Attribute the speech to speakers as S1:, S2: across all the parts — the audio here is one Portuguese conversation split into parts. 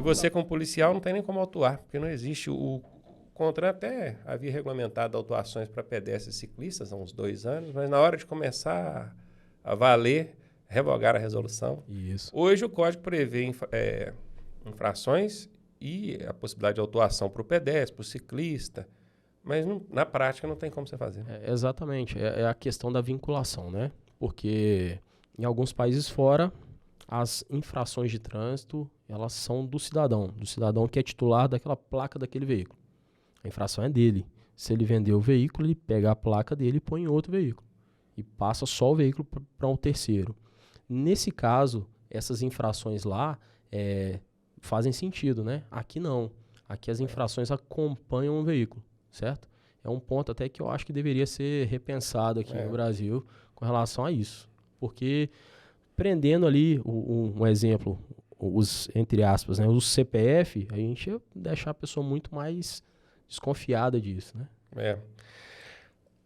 S1: você, como policial, não tem nem como autuar, porque não existe. O CONTRAN até havia regulamentado autuações para pedestres e ciclistas há uns 2 anos, mas na hora de começar a valer, revogaram a resolução.
S2: Isso.
S1: Hoje o Código prevê infrações e a possibilidade de autuação para o pedestre, para o ciclista, mas na prática não tem como você fazer.
S2: Exatamente. É a questão da vinculação, né? Porque em alguns países fora, as infrações de trânsito, elas são do cidadão que é titular daquela placa daquele veículo. A infração é dele. Se ele vender o veículo, ele pega a placa dele e põe em outro veículo. E passa só o veículo para um terceiro. Nesse caso, essas infrações lá fazem sentido, né? Aqui não. Aqui as infrações acompanham o veículo, certo? É um ponto até que eu acho que deveria ser repensado aqui no Brasil com relação a isso. Porque prendendo ali um exemplo, entre aspas, né, os CPF, a gente ia deixar a pessoa muito mais desconfiada disso, né?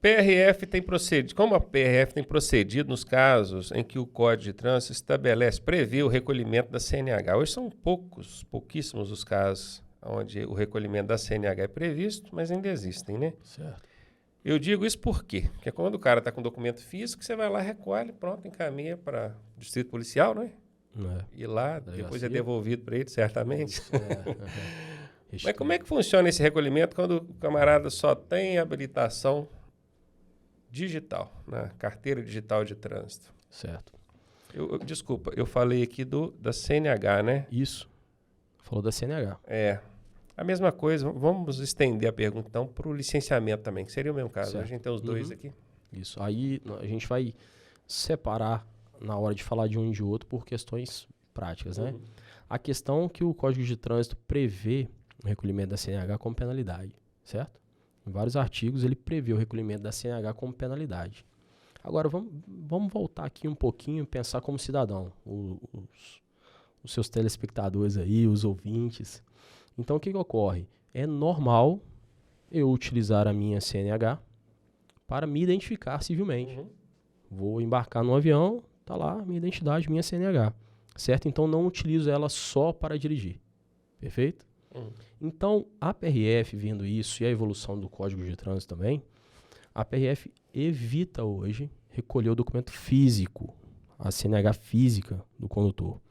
S1: PRF tem procedido. Como a PRF tem procedido nos casos em que o Código de Trânsito prevê o recolhimento da CNH? Hoje são pouquíssimos os casos onde o recolhimento da CNH é previsto, mas ainda existem, né?
S2: Certo.
S1: Eu digo isso por quê? Porque quando o cara está com documento físico, você vai lá, recolhe, pronto, encaminha para o distrito policial, né? E lá, depois é devolvido para ele, certamente. Mas como é que funciona esse recolhimento quando o camarada só tem habilitação digital, na carteira digital de trânsito?
S2: Certo.
S1: Desculpa, eu falei aqui da CNH, né?
S2: Isso. Falou da CNH.
S1: A mesma coisa, vamos estender a pergunta então para o licenciamento também, que seria o mesmo caso.
S2: Certo.
S1: A gente tem os dois aqui.
S2: Isso. Aí a gente vai separar na hora de falar de um e de outro por questões práticas, né? A questão que o Código de Trânsito prevê o recolhimento da CNH como penalidade, certo? Em vários artigos ele prevê o recolhimento da CNH como penalidade. Agora vamos voltar aqui um pouquinho e pensar como cidadão, os seus telespectadores aí, os ouvintes. Então o que ocorre? É normal eu utilizar a minha CNH para me identificar civilmente. Vou embarcar no avião, tá lá minha identidade, minha CNH, certo? Então não utilizo ela só para dirigir, perfeito? Então a PRF, vendo isso e a evolução do Código de Trânsito também, a PRF evita hoje recolher o documento físico, a CNH física do condutor.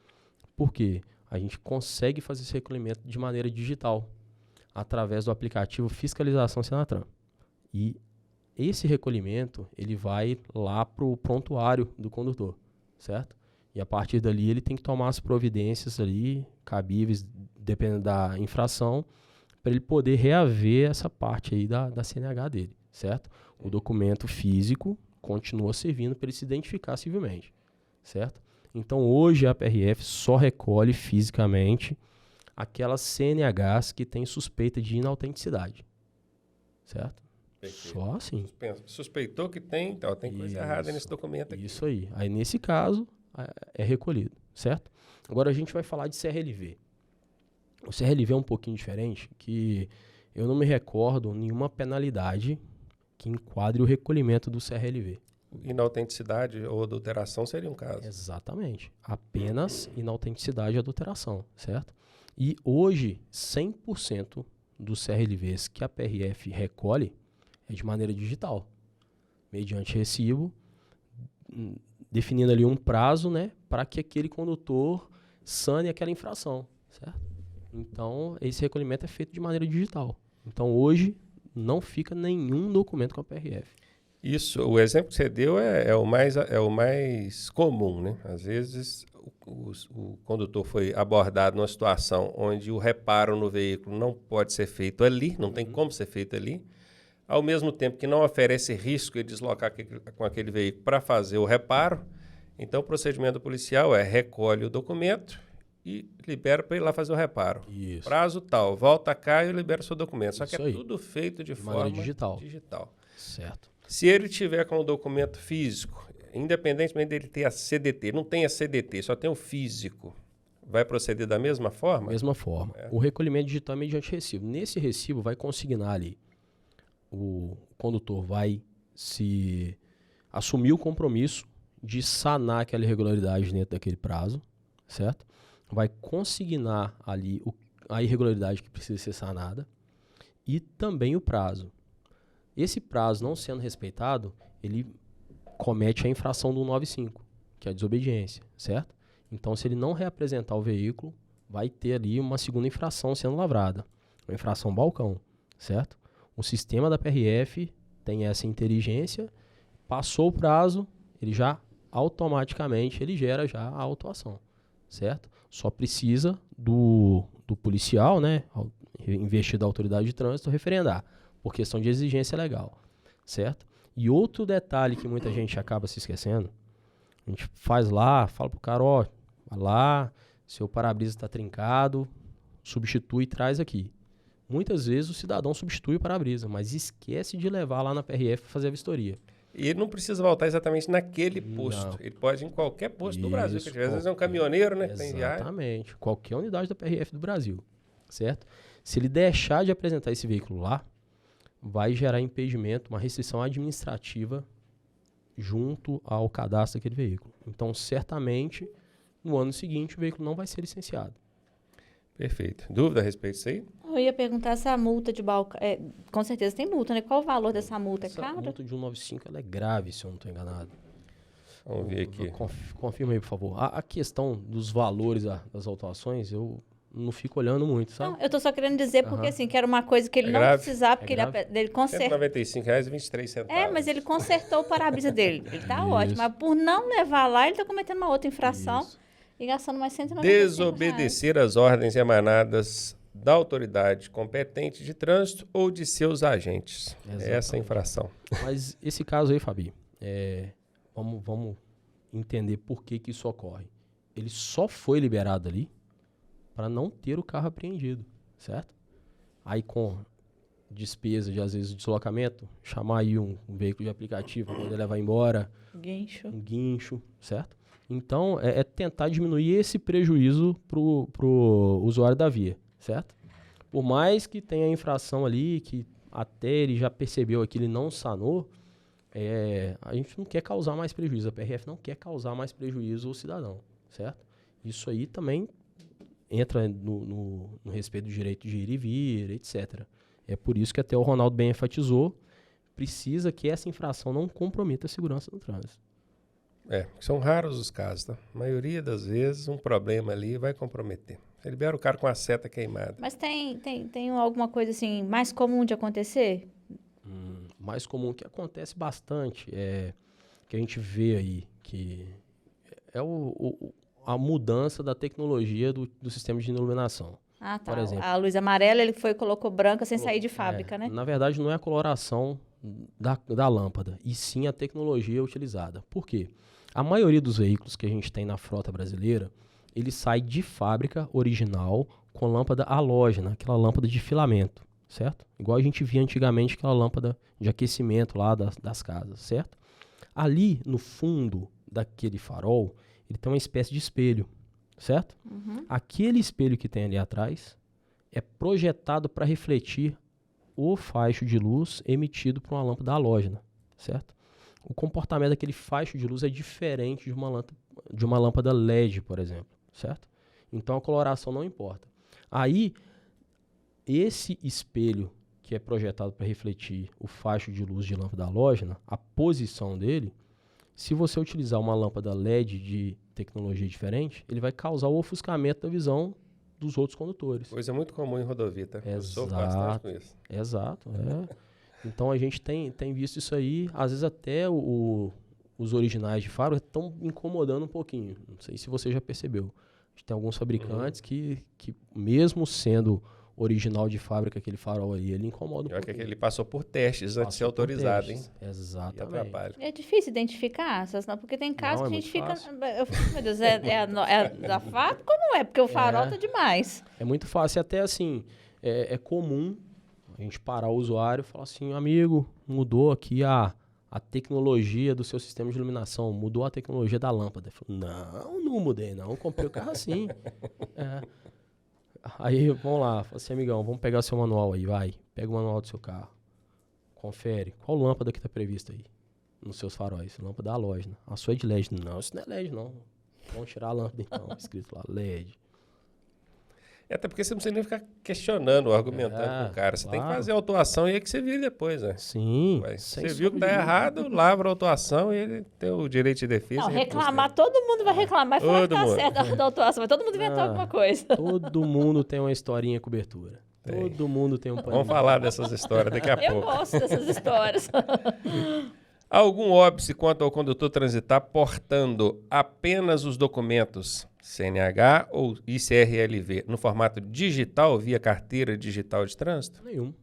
S2: Por quê? A gente consegue fazer esse recolhimento de maneira digital, através do aplicativo Fiscalização Senatran. E esse recolhimento, ele vai lá para o prontuário do condutor, certo? E a partir dali ele tem que tomar as providências ali, cabíveis, dependendo da infração, para ele poder reaver essa parte aí da CNH dele, certo? O documento físico continua servindo para ele se identificar civilmente, certo? Então hoje a PRF só recolhe fisicamente aquelas CNHs que têm suspeita de inautenticidade, certo?
S1: Perfeito.
S2: Só assim.
S1: Suspeitou que tem, então tem coisa errada nesse documento aqui.
S2: Isso aí. Aí nesse caso é recolhido, certo? Agora a gente vai falar de CRLV. O CRLV é um pouquinho diferente, que eu não me recordo nenhuma penalidade que enquadre o recolhimento do CRLV.
S1: Inautenticidade ou adulteração seria um caso.
S2: Exatamente. Apenas inautenticidade e adulteração, certo? E hoje, 100% dos CRLVs que a PRF recolhe é de maneira digital, mediante recibo, definindo ali um prazo, né, para que aquele condutor sane aquela infração, certo? Então, esse recolhimento é feito de maneira digital. Então, hoje, não fica nenhum documento com a PRF.
S1: Isso, o exemplo que você deu é o mais comum, né? Às vezes o condutor foi abordado numa situação onde o reparo no veículo não pode ser feito ali, não tem como ser feito ali, ao mesmo tempo que não oferece risco de deslocar com aquele veículo para fazer o reparo. Então o procedimento policial recolhe o documento e libera para ir lá fazer o reparo.
S2: Isso.
S1: Prazo tal, volta cá e libera o seu documento. Só que
S2: Isso
S1: é
S2: aí.
S1: tudo feito de
S2: maneira
S1: forma
S2: digital. Certo.
S1: Se ele tiver com o documento físico, independentemente dele ter a CDT, não tem a CDT, só tem o físico, vai proceder da mesma forma?
S2: Mesma forma. O recolhimento digital é mediante recibo. Nesse recibo vai consignar ali, o condutor vai se assumir o compromisso de sanar aquela irregularidade dentro daquele prazo, certo? vai consignar ali a irregularidade que precisa ser sanada e também o prazo. Esse prazo não sendo respeitado, ele comete a infração do 195, que é a desobediência, certo? Então, se ele não reapresentar o veículo, vai ter ali uma segunda infração sendo lavrada, uma infração balcão, certo? O sistema da PRF tem essa inteligência, passou o prazo, ele já automaticamente ele gera já a autuação, certo? Só precisa do policial, né, investido da autoridade de trânsito, referendar, por questão de exigência legal, certo? E outro detalhe que muita gente acaba se esquecendo, a gente faz lá, fala pro cara, ó, vai lá, seu para-brisa está trincado, substitui e traz aqui. Muitas vezes o cidadão substitui o para-brisa, mas esquece de levar lá na PRF para fazer a vistoria.
S1: E ele não precisa voltar exatamente naquele posto.
S2: Não.
S1: Ele pode ir em qualquer posto do Brasil.
S2: Isso,
S1: Porque às vezes é um caminhoneiro, né? Tem viagem.
S2: Exatamente. Qualquer unidade da PRF do Brasil, certo? Se ele deixar de apresentar esse veículo lá, vai gerar impedimento, uma restrição administrativa junto ao cadastro daquele veículo. Então, certamente, no ano seguinte, o veículo não vai ser licenciado.
S1: Perfeito. Dúvida a respeito disso aí?
S3: Eu ia perguntar se a multa de balcão... com certeza tem multa, né? Qual o valor dessa multa? É
S2: Essa
S3: caro?
S2: multa de 195 ela é grave, se eu não estou enganado.
S1: Vamos ver aqui.
S2: Confirma aí, por favor. A questão dos valores das autuações, eu não fico olhando muito, sabe?
S3: Não, eu tô só querendo dizer porque, assim, que era uma coisa que ele
S1: É
S3: não
S1: grave?
S3: precisava, porque
S2: É
S3: ele
S1: R$
S3: consertou.
S1: 195,23.
S3: Mas ele consertou o para-brisa dele. Ele tá
S2: Isso.
S3: ótimo. Mas por não levar lá, ele tá cometendo uma outra infração
S2: Isso.
S3: e gastando mais R$195.
S1: Desobedecer as ordens emanadas da autoridade competente de trânsito ou de seus agentes.
S2: Exatamente.
S1: Essa é a infração.
S2: Mas esse caso aí, Fabi, vamos entender por que isso ocorre. Ele só foi liberado ali para não ter o carro apreendido, certo? Aí com despesa de, às vezes, deslocamento, chamar aí um veículo de aplicativo para poder levar embora,
S3: Guincho.
S2: um guincho, certo? Então, é tentar diminuir esse prejuízo pro usuário da via, certo? Por mais que tenha infração ali, que até ele já percebeu aquilo e não sanou, a gente não quer causar mais prejuízo, a PRF não quer causar mais prejuízo ao cidadão, certo? Isso aí também entra no respeito do direito de ir e vir, etc. É por isso que até o Ronaldo bem enfatizou, precisa que essa infração não comprometa a segurança do trânsito.
S1: São raros os casos, tá? A maioria das vezes, um problema ali vai comprometer. Você libera o cara com a seta queimada.
S3: Mas tem alguma coisa, assim, mais comum de acontecer?
S2: Mais comum que acontece bastante que a gente vê aí, que é a mudança da tecnologia do sistema de iluminação.
S3: Ah, tá.
S2: Por exemplo.
S3: A luz amarela, ele colocou branca sem sair de fábrica, né?
S2: Na verdade, não é a coloração da lâmpada, e sim a tecnologia utilizada. Por quê? A maioria dos veículos que a gente tem na frota brasileira, ele sai de fábrica original com lâmpada halógena, aquela lâmpada de filamento, certo? Igual a gente via antigamente aquela lâmpada de aquecimento lá das casas, certo? Ali no fundo daquele farol, ele tem uma espécie de espelho, certo?
S3: Uhum.
S2: Aquele espelho que tem ali atrás é projetado para refletir o faixo de luz emitido por uma lâmpada halógena, certo? O comportamento daquele faixo de luz é diferente de uma lâmpada LED, por exemplo, certo? Então a coloração não importa. Aí, esse espelho que é projetado para refletir o faixo de luz de lâmpada halógena, a posição dele, se você utilizar uma lâmpada LED de tecnologia diferente, ele vai causar o ofuscamento da visão dos outros condutores.
S1: Coisa muito comum em rodovia, tá? Eu sofro bastante com isso.
S2: Exato, Então a gente tem visto isso aí, às vezes até os originais de faro estão incomodando um pouquinho. Não sei se você já percebeu. A gente tem alguns fabricantes que mesmo sendo original de fábrica, aquele farol aí, ele incomoda um pouquinho.
S1: Que ele passou por testes antes de ser autorizado, hein?
S2: Exatamente.
S1: E atrapalha.
S3: É difícil identificar, porque tem casos
S2: Não,
S3: que a
S2: é
S3: gente fica...
S2: muito
S3: Meu Deus, é da fábrica ou não é? Porque o farol tá demais.
S2: É muito fácil, até assim, é comum a gente parar o usuário e falar assim, amigo, mudou aqui a tecnologia do seu sistema de iluminação, mudou a tecnologia da lâmpada. Eu falo, não mudei não, comprei o carro assim. Aí, vamos lá, fala assim, amigão, vamos pegar o seu manual aí, vai. Pega o manual do seu carro, confere, qual lâmpada que tá prevista aí nos seus faróis? Lâmpada halógena. A sua é de LED. Não, isso não é LED não. Vamos tirar a lâmpada então, escrito lá, LED.
S1: Até porque você não precisa nem ficar questionando, argumentando com o cara. Você tem que fazer a autuação e aí que você vira depois, né?
S2: Sim.
S1: Você viu que tá errado, lavra a autuação e ele tem o direito de defesa.
S3: Não, reclamar, todo mundo vai reclamar e falar que tá certo da autuação, mas todo mundo inventou alguma coisa.
S2: Todo mundo tem uma historinha cobertura. Todo mundo tem um paninho.
S1: Vamos falar dessas histórias daqui a pouco.
S3: Eu gosto dessas histórias.
S1: Algum óbice quanto ao condutor transitar portando apenas os documentos CNH ou ICRLV no formato digital via carteira digital de trânsito?
S2: Nenhum.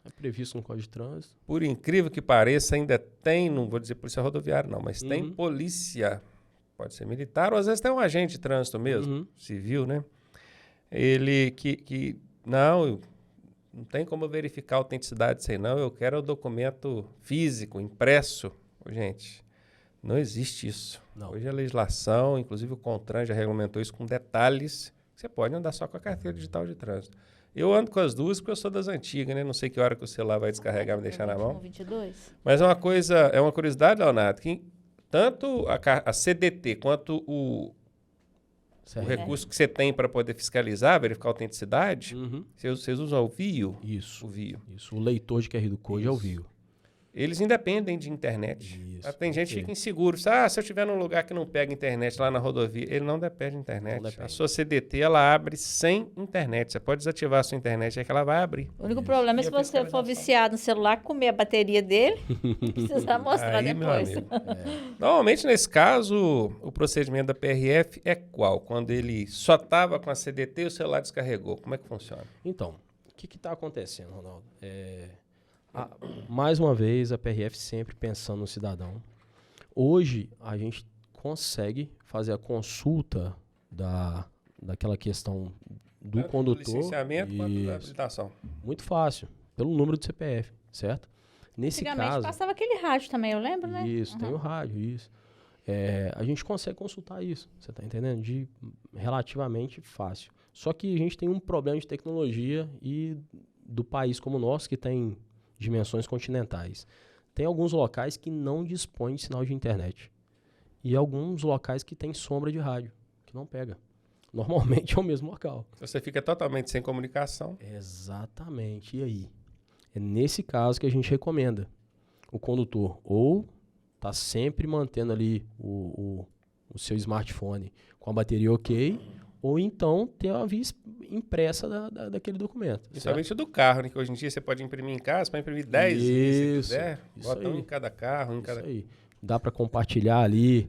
S2: É previsto no Código de Trânsito.
S1: Por incrível que pareça, ainda tem, não vou dizer polícia rodoviária não, mas tem polícia, pode ser militar ou às vezes tem um agente de trânsito mesmo, civil, né? Ele que não tem como verificar a autenticidade disso aí não, eu quero o documento físico, impresso. Gente, não existe isso.
S2: Não.
S1: Hoje a legislação, inclusive o CONTRAN já regulamentou isso com detalhes, que você pode andar só com a carteira digital de trânsito. Eu ando com as duas porque eu sou das antigas, né? Não sei que hora que o celular vai descarregar e me deixar na mão.
S3: 22.
S1: Mas é uma curiosidade, Leonardo, que tanto a CDT quanto o recurso que você tem para poder fiscalizar, verificar a autenticidade, vocês usam o VIO?
S2: Isso.
S1: O VIO.
S2: Isso. O leitor de QR do Code é o VIO.
S1: Eles independem de internet.
S2: Isso.
S1: Tem gente que fica inseguro. Se eu estiver num lugar que não pega internet lá na rodovia, ele não depende de internet.
S2: Não depende.
S1: A sua CDT, ela abre sem internet. Você pode desativar a sua internet, é que ela vai abrir.
S3: O único problema é se você for viciado no celular, comer a bateria dele e precisar mostrar
S1: Aí,
S3: depois.
S1: meu amigo. Normalmente, nesse caso, o procedimento da PRF é qual? Quando ele só estava com a CDT e o celular descarregou. Como é que funciona?
S2: Então, o que está acontecendo, Ronaldo? Mais uma vez, a PRF sempre pensando no cidadão. Hoje, a gente consegue fazer a consulta daquela questão do
S1: Tanto
S2: condutor.
S1: Do licenciamento quanto da habilitação.
S2: Muito fácil, pelo número do CPF, certo? Nesse
S3: Antigamente
S2: caso,
S3: passava aquele rádio também, eu lembro, né?
S2: isso, tem o rádio, isso. A gente consegue consultar isso, você está entendendo? Relativamente fácil. Só que a gente tem um problema de tecnologia e do país como o nosso, que tem dimensões continentais. Tem alguns locais que não dispõem de sinal de internet. E alguns locais que tem sombra de rádio, que não pega. Normalmente é o mesmo local.
S1: Você fica totalmente sem comunicação.
S2: Exatamente. E aí? É nesse caso que a gente recomenda o condutor ou tá sempre mantendo ali o seu smartphone com a bateria ok, ou então ter uma via impressa daquele documento.
S1: Principalmente do carro, né? Que hoje em dia você pode imprimir em casa, para imprimir 10 vezes se quiser. Bota um em cada carro, em cada...
S2: Isso aí. Dá para compartilhar ali.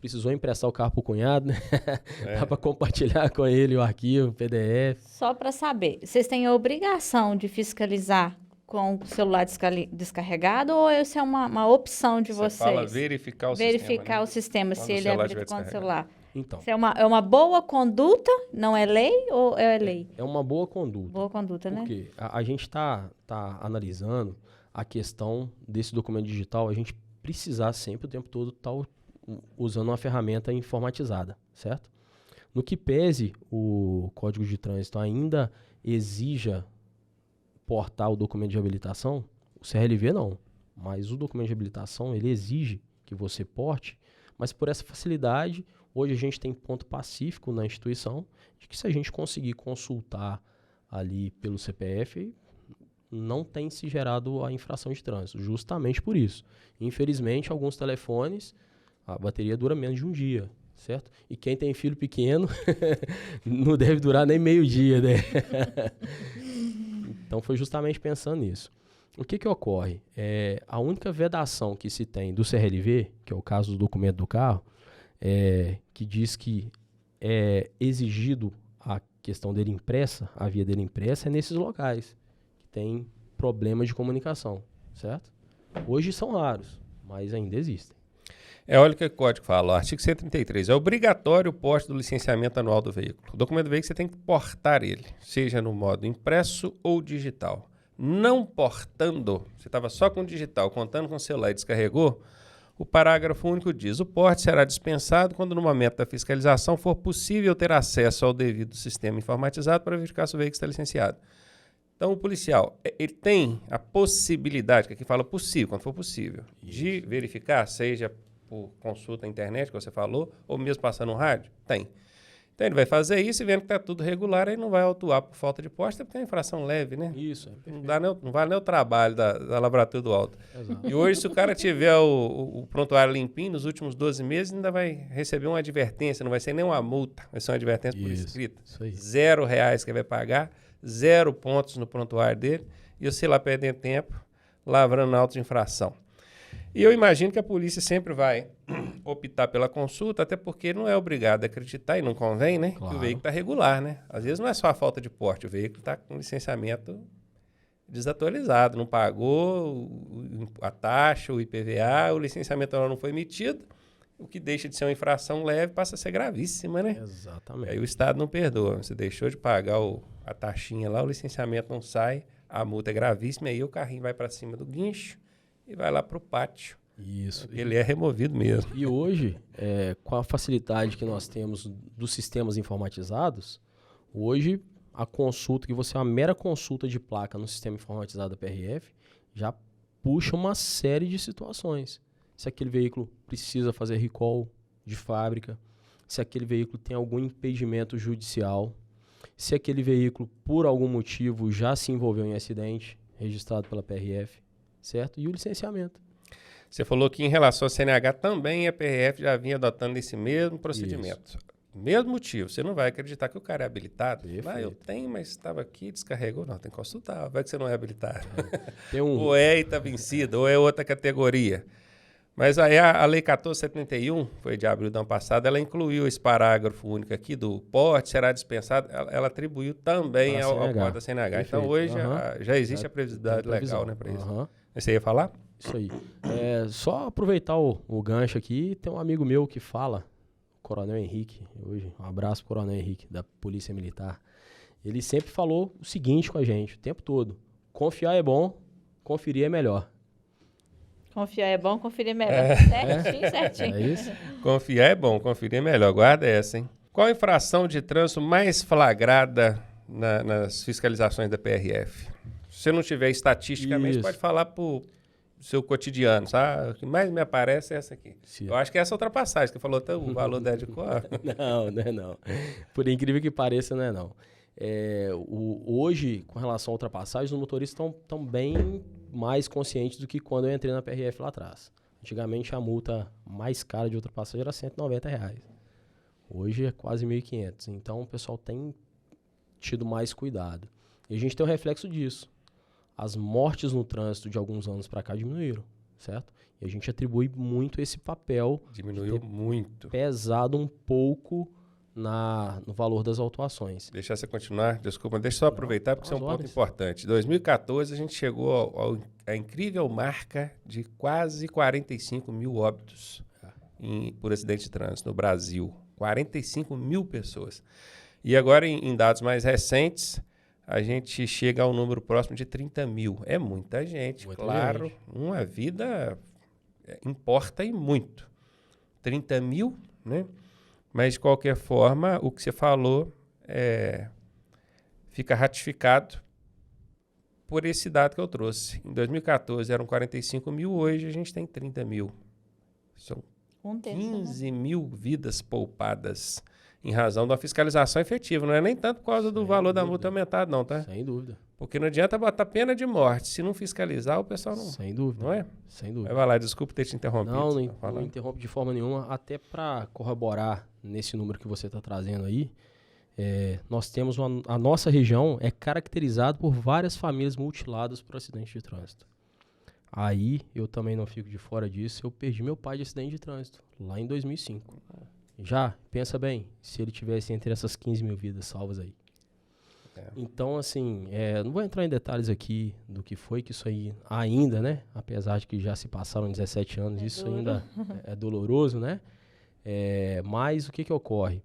S2: Precisou emprestar o carro pro cunhado, né? Dá para compartilhar com ele o arquivo, PDF.
S3: Só para saber, vocês têm a obrigação de fiscalizar com o celular descarregado ou isso é uma opção de vocês?
S1: Você fala verificar o
S3: verificar
S1: sistema,
S3: o sistema, se ele é habilitado com o celular.
S2: Então,
S3: Isso é uma boa conduta, não é lei ou é lei?
S2: É uma boa conduta.
S3: Boa conduta, né?
S2: Porque a gente está analisando a questão desse documento digital, a gente precisar sempre o tempo todo estar usando uma ferramenta informatizada, certo? No que pese o Código de Trânsito ainda exija portar o documento de habilitação, o CRLV não, mas o documento de habilitação ele exige que você porte, mas por essa facilidade, hoje a gente tem ponto pacífico na instituição de que se a gente conseguir consultar ali pelo CPF, não tem se gerado a infração de trânsito, justamente por isso. Infelizmente, alguns telefones, a bateria dura menos de um dia, certo? E quem tem filho pequeno não deve durar nem meio dia, né? Então, foi justamente pensando nisso. O que ocorre? A única vedação que se tem do CRLV, que é o caso do documento do carro, que diz que é exigido a questão dele impressa, a via dele impressa, é nesses locais que tem problemas de comunicação, certo? Hoje são raros, mas ainda existem.
S1: Olha o que o código fala, artigo 133, é obrigatório o porte do licenciamento anual do veículo. O documento do veículo você tem que portar ele, seja no modo impresso ou digital. Não portando, você estava só com o digital, contando com o celular e descarregou, o parágrafo único diz, o porte será dispensado quando no momento da fiscalização for possível ter acesso ao devido sistema informatizado para verificar se o veículo está licenciado. Então, o policial, ele tem a possibilidade, que aqui fala possível, quando for possível, de verificar, seja por consulta à internet, que você falou, ou mesmo passando um rádio? Tem. Então ele vai fazer isso e vendo que está tudo regular, aí não vai autuar por falta de posse, porque é uma infração leve, né?
S2: Isso,
S1: Não vale nem o trabalho da lavratura do auto.
S2: Exato.
S1: E hoje, se o cara tiver o prontuário limpinho nos últimos 12 meses, ainda vai receber uma advertência, não vai ser nem uma multa, vai ser uma advertência por escrito.
S2: Isso aí.
S1: R$0 que ele vai pagar, 0 pontos no prontuário dele, e você lá perdendo tempo, lavrando auto de infração. E eu imagino que a polícia sempre vai optar pela consulta, até porque não é obrigado a acreditar, e não convém, né?
S2: Claro.
S1: Que o veículo está regular, né? Às vezes não é só a falta de porte, o veículo está com licenciamento desatualizado, não pagou a taxa, o IPVA, o licenciamento não foi emitido, o que deixa de ser uma infração leve passa a ser gravíssima, né?
S2: Exatamente.
S1: Aí o Estado não perdoa, você deixou de pagar a taxinha lá, o licenciamento não sai, a multa é gravíssima, aí o carrinho vai para cima do guincho e vai lá para o pátio.
S2: Isso.
S1: Ele é removido mesmo.
S2: E hoje, com a facilidade que nós temos dos sistemas informatizados, hoje a consulta, que você é uma mera consulta de placa no sistema informatizado da PRF, já puxa uma série de situações. Se aquele veículo precisa fazer recall de fábrica, se aquele veículo tem algum impedimento judicial, se aquele veículo, por algum motivo, já se envolveu em acidente registrado pela PRF, certo? E o licenciamento.
S1: Você falou que em relação ao CNH também a PRF já vinha adotando esse mesmo procedimento. Isso. Mesmo motivo, você não vai acreditar que o cara é habilitado. Ah, eu tenho, mas estava aqui, descarregou. Não, tem que consultar, vai que você não é habilitado.
S2: Tem
S1: Ou é e está vencido, ou é outra categoria. Mas aí a Lei 1471, foi de abril do ano passado, ela incluiu esse parágrafo único aqui do porte, será dispensado, ela atribuiu também ao porte da CNH.
S2: Perfeito.
S1: Então hoje já existe a previsibilidade legal, né, para isso. Você ia falar?
S2: Isso aí. Só aproveitar o gancho aqui, tem um amigo meu que fala, o Coronel Henrique, hoje, um abraço pro Coronel Henrique, da Polícia Militar. Ele sempre falou o seguinte com a gente, o tempo todo: confiar é bom, conferir é melhor.
S3: Confiar é bom, conferir é melhor. Certinho.
S2: É isso?
S1: Confiar é bom, conferir é melhor. Guarda essa, hein? Qual a infração de trânsito mais flagrada nas fiscalizações da PRF? Se você não tiver estatisticamente,
S2: Isso.
S1: pode falar pro seu cotidiano, sabe? O que mais me aparece é essa aqui.
S2: Sim.
S1: Eu acho que é essa ultrapassagem, que falou até o valor da Edcor.
S2: Não é não. Por incrível que pareça, não é não. Hoje, com relação à ultrapassagem, os motoristas estão bem mais conscientes do que quando eu entrei na PRF lá atrás. Antigamente, a multa mais cara de ultrapassagem era R$190. Hoje é quase R$1.500. Então, o pessoal tem tido mais cuidado. E a gente tem um reflexo disso. As mortes no trânsito de alguns anos para cá diminuíram, certo? E a gente atribui muito esse papel.
S1: Diminuiu muito.
S2: Pesado um pouco no valor das autuações.
S1: Deixa você continuar, desculpa, deixa eu só aproveitar, porque isso é um ponto importante. Em 2014, a gente chegou à incrível marca de quase 45 mil óbitos por acidente de trânsito no Brasil. 45 mil pessoas. E agora, em dados mais recentes, a gente chega ao número próximo de 30 mil. É muita gente, claro. Uma vida importa e muito. 30 mil, né? Mas, de qualquer forma, o que você falou fica ratificado por esse dado que eu trouxe. Em 2014 eram 45 mil, hoje a gente tem 30 mil. São 15 mil vidas poupadas em razão da fiscalização efetiva. Não é nem tanto por causa do valor da multa aumentado, não, tá?
S2: Sem dúvida.
S1: Porque não adianta botar pena de morte. Se não fiscalizar, o pessoal não...
S2: Sem dúvida.
S1: Não é?
S2: Sem dúvida.
S1: Vai lá, desculpa ter te interrompido.
S2: Não interrompe de forma nenhuma. Até para corroborar nesse número que você está trazendo aí, nós temos a nossa região é caracterizada por várias famílias mutiladas por acidente de trânsito. Aí, eu também não fico de fora disso, eu perdi meu pai de acidente de trânsito, lá em 2005. Já, pensa bem, se ele tivesse entre essas 15 mil vidas salvas aí. Então, assim, não vou entrar em detalhes aqui do que foi, que isso aí ainda, né? Apesar de que já se passaram 17 anos, isso ainda é doloroso, né? Mas o que ocorre?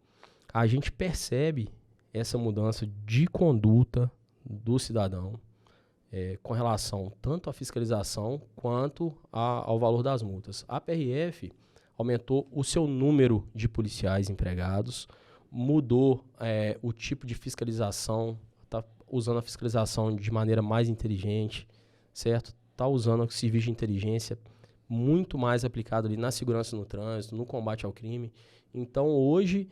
S2: A gente percebe essa mudança de conduta do cidadão com relação tanto à fiscalização quanto ao valor das multas. A PRF aumentou o seu número de policiais empregados, mudou o tipo de fiscalização, está usando a fiscalização de maneira mais inteligente, certo? Está usando o serviço de inteligência muito mais aplicado ali na segurança no trânsito, no combate ao crime. Então, hoje,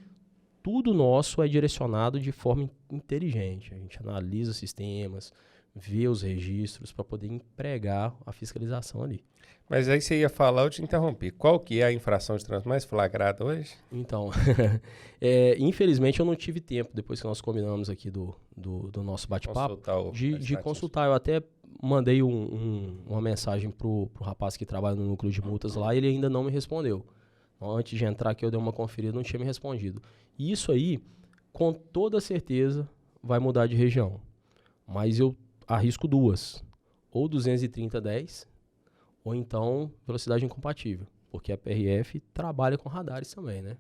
S2: tudo nosso é direcionado de forma inteligente. A gente analisa sistemas, vê os registros para poder empregar a fiscalização ali.
S1: Mas aí você ia falar, eu te interrompi. Qual que é a infração de trânsito mais flagrada hoje?
S2: Então, infelizmente eu não tive tempo, depois que nós combinamos aqui do nosso bate-papo, de consultar. Eu até mandei uma mensagem pro rapaz que trabalha no núcleo de multas lá, e ele ainda não me respondeu. Antes de entrar aqui eu dei uma conferida, não tinha me respondido. E isso aí, com toda certeza, vai mudar de região. Mas eu arrisco duas. Ou 230/10, ou então velocidade incompatível. Porque a PRF trabalha com radares também, né?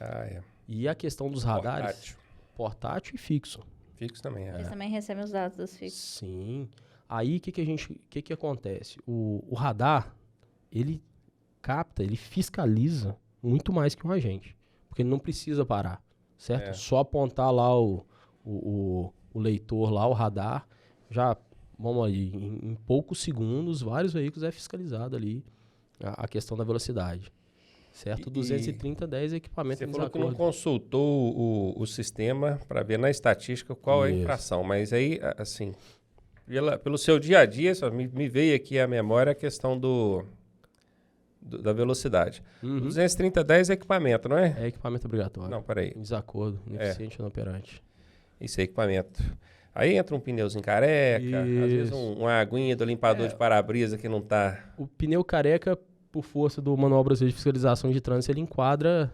S1: Ah, é.
S2: E a questão dos radares... Portátil e fixo.
S1: Fixo também, é.
S3: Eles também recebem os dados dos fixos.
S2: Sim. Aí, o que acontece? O radar, ele capta, ele fiscaliza muito mais que um agente. Porque ele não precisa parar, certo? Só apontar lá o leitor, lá o radar, já, vamos ali, em poucos segundos, vários veículos é fiscalizado ali a questão da velocidade. Certo? 230/10 equipamento.
S1: Você falou que não consultou o sistema para ver na estatística qual é a infração, mas aí, assim, pelo seu dia a dia, só me veio aqui à memória a questão da velocidade. 230/10 é equipamento, não é?
S2: É equipamento obrigatório.
S1: Não, peraí.
S2: Em desacordo, ineficiente ou inoperante.
S1: Isso é equipamento. Aí entra um pneuzinho careca, às vezes uma aguinha do limpador de para-brisa que não tá...
S2: O pneu careca, por força do Manual Brasileiro de Fiscalização de Trânsito, ele enquadra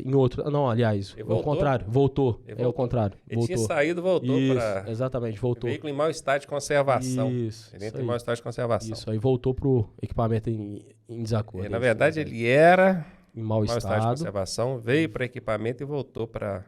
S2: em outro... Não, aliás, é o contrário. Voltou. É o contrário.
S1: Ele tinha saído, voltou para...
S2: Exatamente, voltou.
S1: Veículo em mau estado de conservação.
S2: Isso.
S1: Ele entra em mau estado de conservação.
S2: Isso, aí voltou pro equipamento em desacordo.
S1: Na verdade, ele era
S2: em mau estado
S1: de conservação, veio para equipamento e voltou para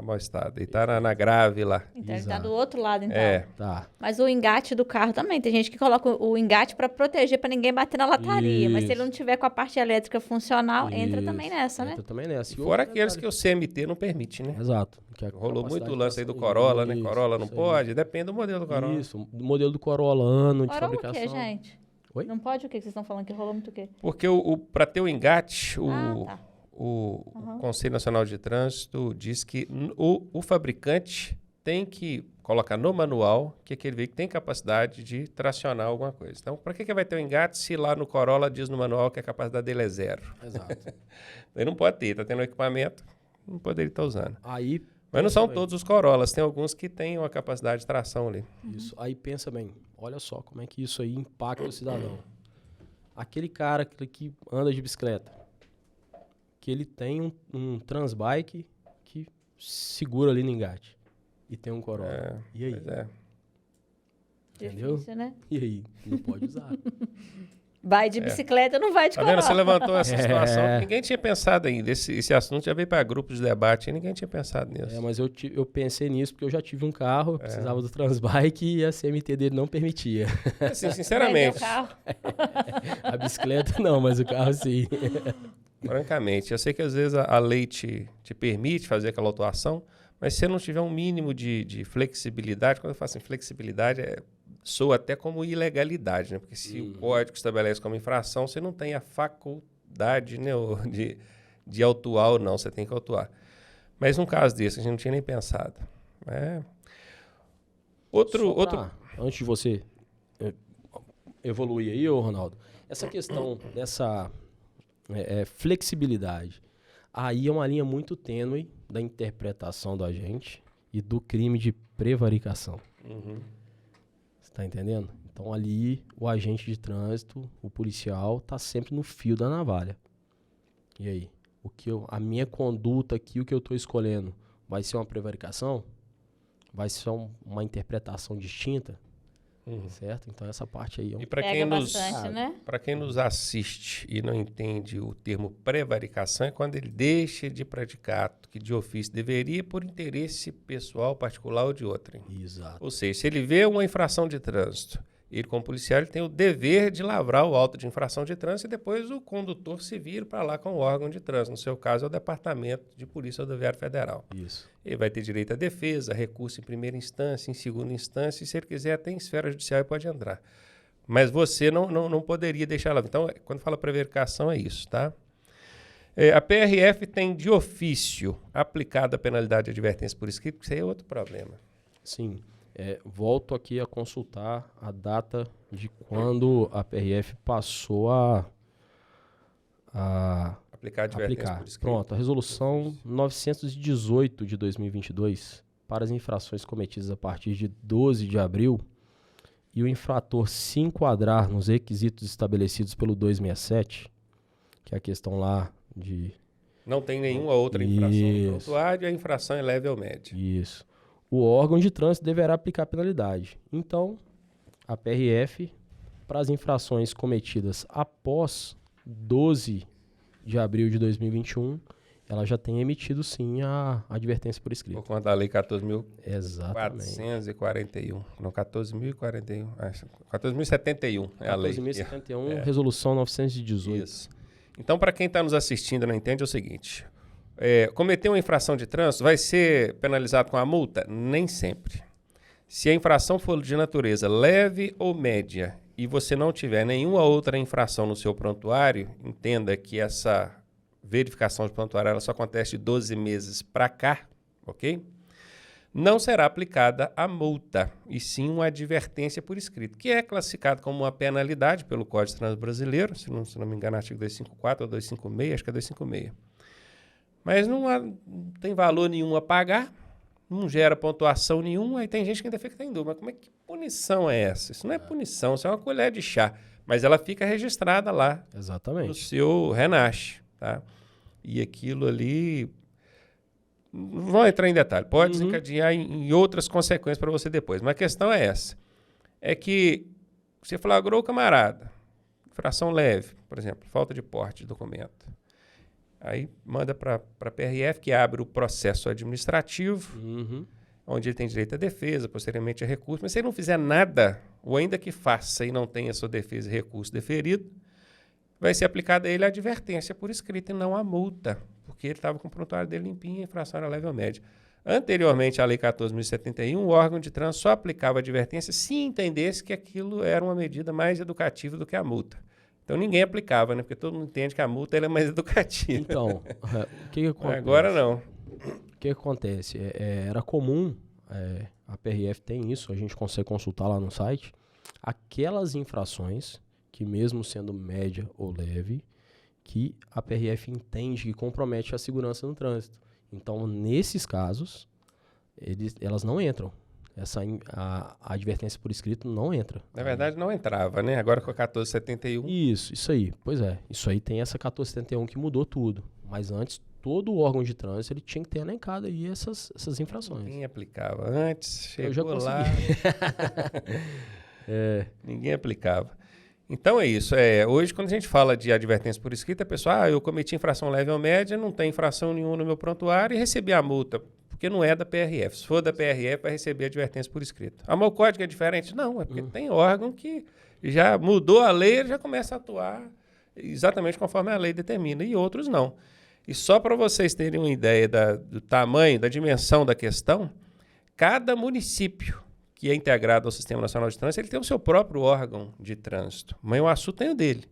S1: mau estado. E tá na grave lá.
S3: Então ele tá do outro lado, então.
S2: Tá.
S3: Mas o engate do carro também. Tem gente que coloca o engate para proteger, para ninguém bater na lataria. Mas se ele não tiver com a parte elétrica funcional, entra também nessa, né?
S2: Entra também nessa.
S1: E fora aqueles que o CMT não permite, né?
S2: Exato.
S1: Rolou muito lance aí do Corolla, né? Corolla não pode? Depende do modelo do Corolla.
S2: Isso, do modelo do Corolla, ano de fabricação.
S3: Corolla o quê, gente?
S2: Oi?
S3: Não pode o quê que vocês estão falando? Que rolou muito o quê?
S1: Porque para ter o engate,
S3: Tá.
S1: O Conselho Nacional de Trânsito diz que o fabricante tem que colocar no manual que aquele veículo tem capacidade de tracionar alguma coisa. Então, para que vai ter o engate se lá no Corolla diz no manual que a capacidade dele é 0?
S2: Exato.
S1: Ele não pode ter, está tendo equipamento, não poderia estar usando.
S2: Aí,
S1: mas não são todos os Corollas, tem alguns que têm uma capacidade de tração ali.
S2: Isso, aí pensa bem, olha só como é que isso aí impacta o cidadão. Aquele cara que anda de bicicleta, que ele tem um Transbike que segura ali no engate. E tem um Corolla. E aí?
S1: Pois é.
S2: Entendeu?
S3: Difícil, né?
S2: E aí? Não pode usar.
S3: Vai de bicicleta, não vai de Corolla.
S1: Tá vendo? Você levantou essa situação que ninguém tinha pensado ainda. Esse assunto já veio para grupos de debate e ninguém tinha pensado nisso.
S2: Mas eu pensei nisso porque eu já tive um carro, eu precisava do Transbike e a CMT dele não permitia.
S1: Assim, sinceramente.
S2: A bicicleta não, mas o carro sim.
S1: Francamente, eu sei que às vezes a lei te permite fazer aquela autuação, mas se você não tiver um mínimo de flexibilidade, quando eu falo assim, flexibilidade soa até como ilegalidade, né? Porque se o código estabelece como infração, você não tem a faculdade, né, de autuar ou não, você tem que autuar. Mas num caso desse, a gente não tinha nem pensado. Outro...
S2: Antes de você evoluir aí, Ronaldo, essa questão dessa flexibilidade, aí é uma linha muito tênue da interpretação do agente e do crime de prevaricação. Você tá entendendo? Então ali o agente de trânsito, o policial, tá sempre no fio da navalha. E aí? A minha conduta aqui, o que eu tô escolhendo, vai ser uma prevaricação? Vai ser uma interpretação distinta? Certo? Então essa parte aí...
S1: E para quem nos assiste e não entende o termo prevaricação, é quando ele deixa de praticar ato que de ofício deveria por interesse pessoal, particular ou de outrem.
S2: Exato.
S1: Ou seja, se ele vê uma infração de trânsito, ele como policial ele tem o dever de lavrar o auto de infração de trânsito e depois o condutor se vira para lá com o órgão de trânsito. No seu caso é o Departamento de Polícia Rodoviária Federal.
S2: Isso.
S1: Ele vai ter direito à defesa, recurso em primeira instância, em segunda instância, e se ele quiser até em esfera judicial ele pode entrar. Mas você não poderia deixar lá. Então, quando fala prevaricação é isso, tá? A PRF tem de ofício aplicado a penalidade de advertência por escrito, isso aí é outro problema.
S2: Sim. Volto aqui a consultar a data de quando a PRF passou a
S1: aplicar advertência por escrito.
S2: Pronto, a resolução 918 de 2022 para as infrações cometidas a partir de 12 de abril e o infrator se enquadrar nos requisitos estabelecidos pelo 267, que é a questão lá de...
S1: Não tem nenhuma outra infração no prontuário, a infração é leve ou média.
S2: Isso. O órgão de trânsito deverá aplicar a penalidade. Então, a PRF, para as infrações cometidas após 12 de abril de 2021, ela já tem emitido, sim, a advertência por escrito.
S1: Por conta da Lei 14.441.
S2: Exatamente.
S1: Não, 14.041. 14.071 é a lei.
S2: 14.071, resolução 918.
S1: Isso. Então, para quem está nos assistindo e não entende, é o seguinte. Cometer uma infração de trânsito vai ser penalizado com a multa? Nem sempre. Se a infração for de natureza leve ou média e você não tiver nenhuma outra infração no seu prontuário, entenda que essa verificação de prontuário ela só acontece de 12 meses para cá, ok? Não será aplicada a multa, e sim uma advertência por escrito, que é classificado como uma penalidade pelo Código de Trânsito Brasileiro, se não me engano, artigo 254 ou 256, acho que é 256. Mas não tem valor nenhum a pagar, não gera pontuação nenhuma, aí tem gente que ainda fica em dúvida, mas como é que punição é essa? Isso não é punição, isso é uma colher de chá, mas ela fica registrada lá.
S2: Exatamente.
S1: No seu RENASH, tá? E aquilo ali, não vou entrar em detalhe, pode desencadear em outras consequências para você depois, mas a questão é essa, é que você flagrou o camarada, infração leve, por exemplo, falta de porte de documento, aí manda para a PRF, que abre o processo administrativo, onde ele tem direito à defesa, posteriormente a recurso, mas se ele não fizer nada, ou ainda que faça e não tenha sua defesa e recurso deferido, vai ser aplicada a ele a advertência por escrito e não a multa, porque ele estava com o prontuário dele limpinho e a infração era leve ou média. Anteriormente à Lei 14.071, o órgão de trânsito só aplicava a advertência se entendesse que aquilo era uma medida mais educativa do que a multa. Então ninguém aplicava, né? Porque todo mundo entende que a multa ela é mais educativa.
S2: Então, o que acontece?
S1: Agora não.
S2: O que acontece? Era comum, a PRF tem isso, a gente consegue consultar lá no site, aquelas infrações que mesmo sendo média ou leve, que a PRF entende que compromete a segurança no trânsito. Então, nesses casos, elas não entram. A advertência por escrito não entra.
S1: Na verdade, não entrava, né? Agora com a 1471.
S2: Isso aí. Pois é. Isso aí tem essa 1471 que mudou tudo. Mas antes, todo o órgão de trânsito ele tinha que ter elencado aí essas infrações.
S1: Ninguém aplicava. Antes, chegou
S2: Eu já
S1: lá. Ninguém aplicava. Então é isso. Hoje, quando a gente fala de advertência por escrito, a pessoa, eu cometi infração leve ou média, não tem infração nenhuma no meu prontuário e recebi a multa, porque não é da PRF. Se for da PRF, vai receber advertência por escrito. Mas o código é diferente? Não, é porque tem órgão que já mudou a lei, ele já começa a atuar exatamente conforme a lei determina, e outros não. E só para vocês terem uma ideia do tamanho, da dimensão da questão, cada município que é integrado ao Sistema Nacional de Trânsito, ele tem o seu próprio órgão de trânsito. Mas o Açu tem o dele.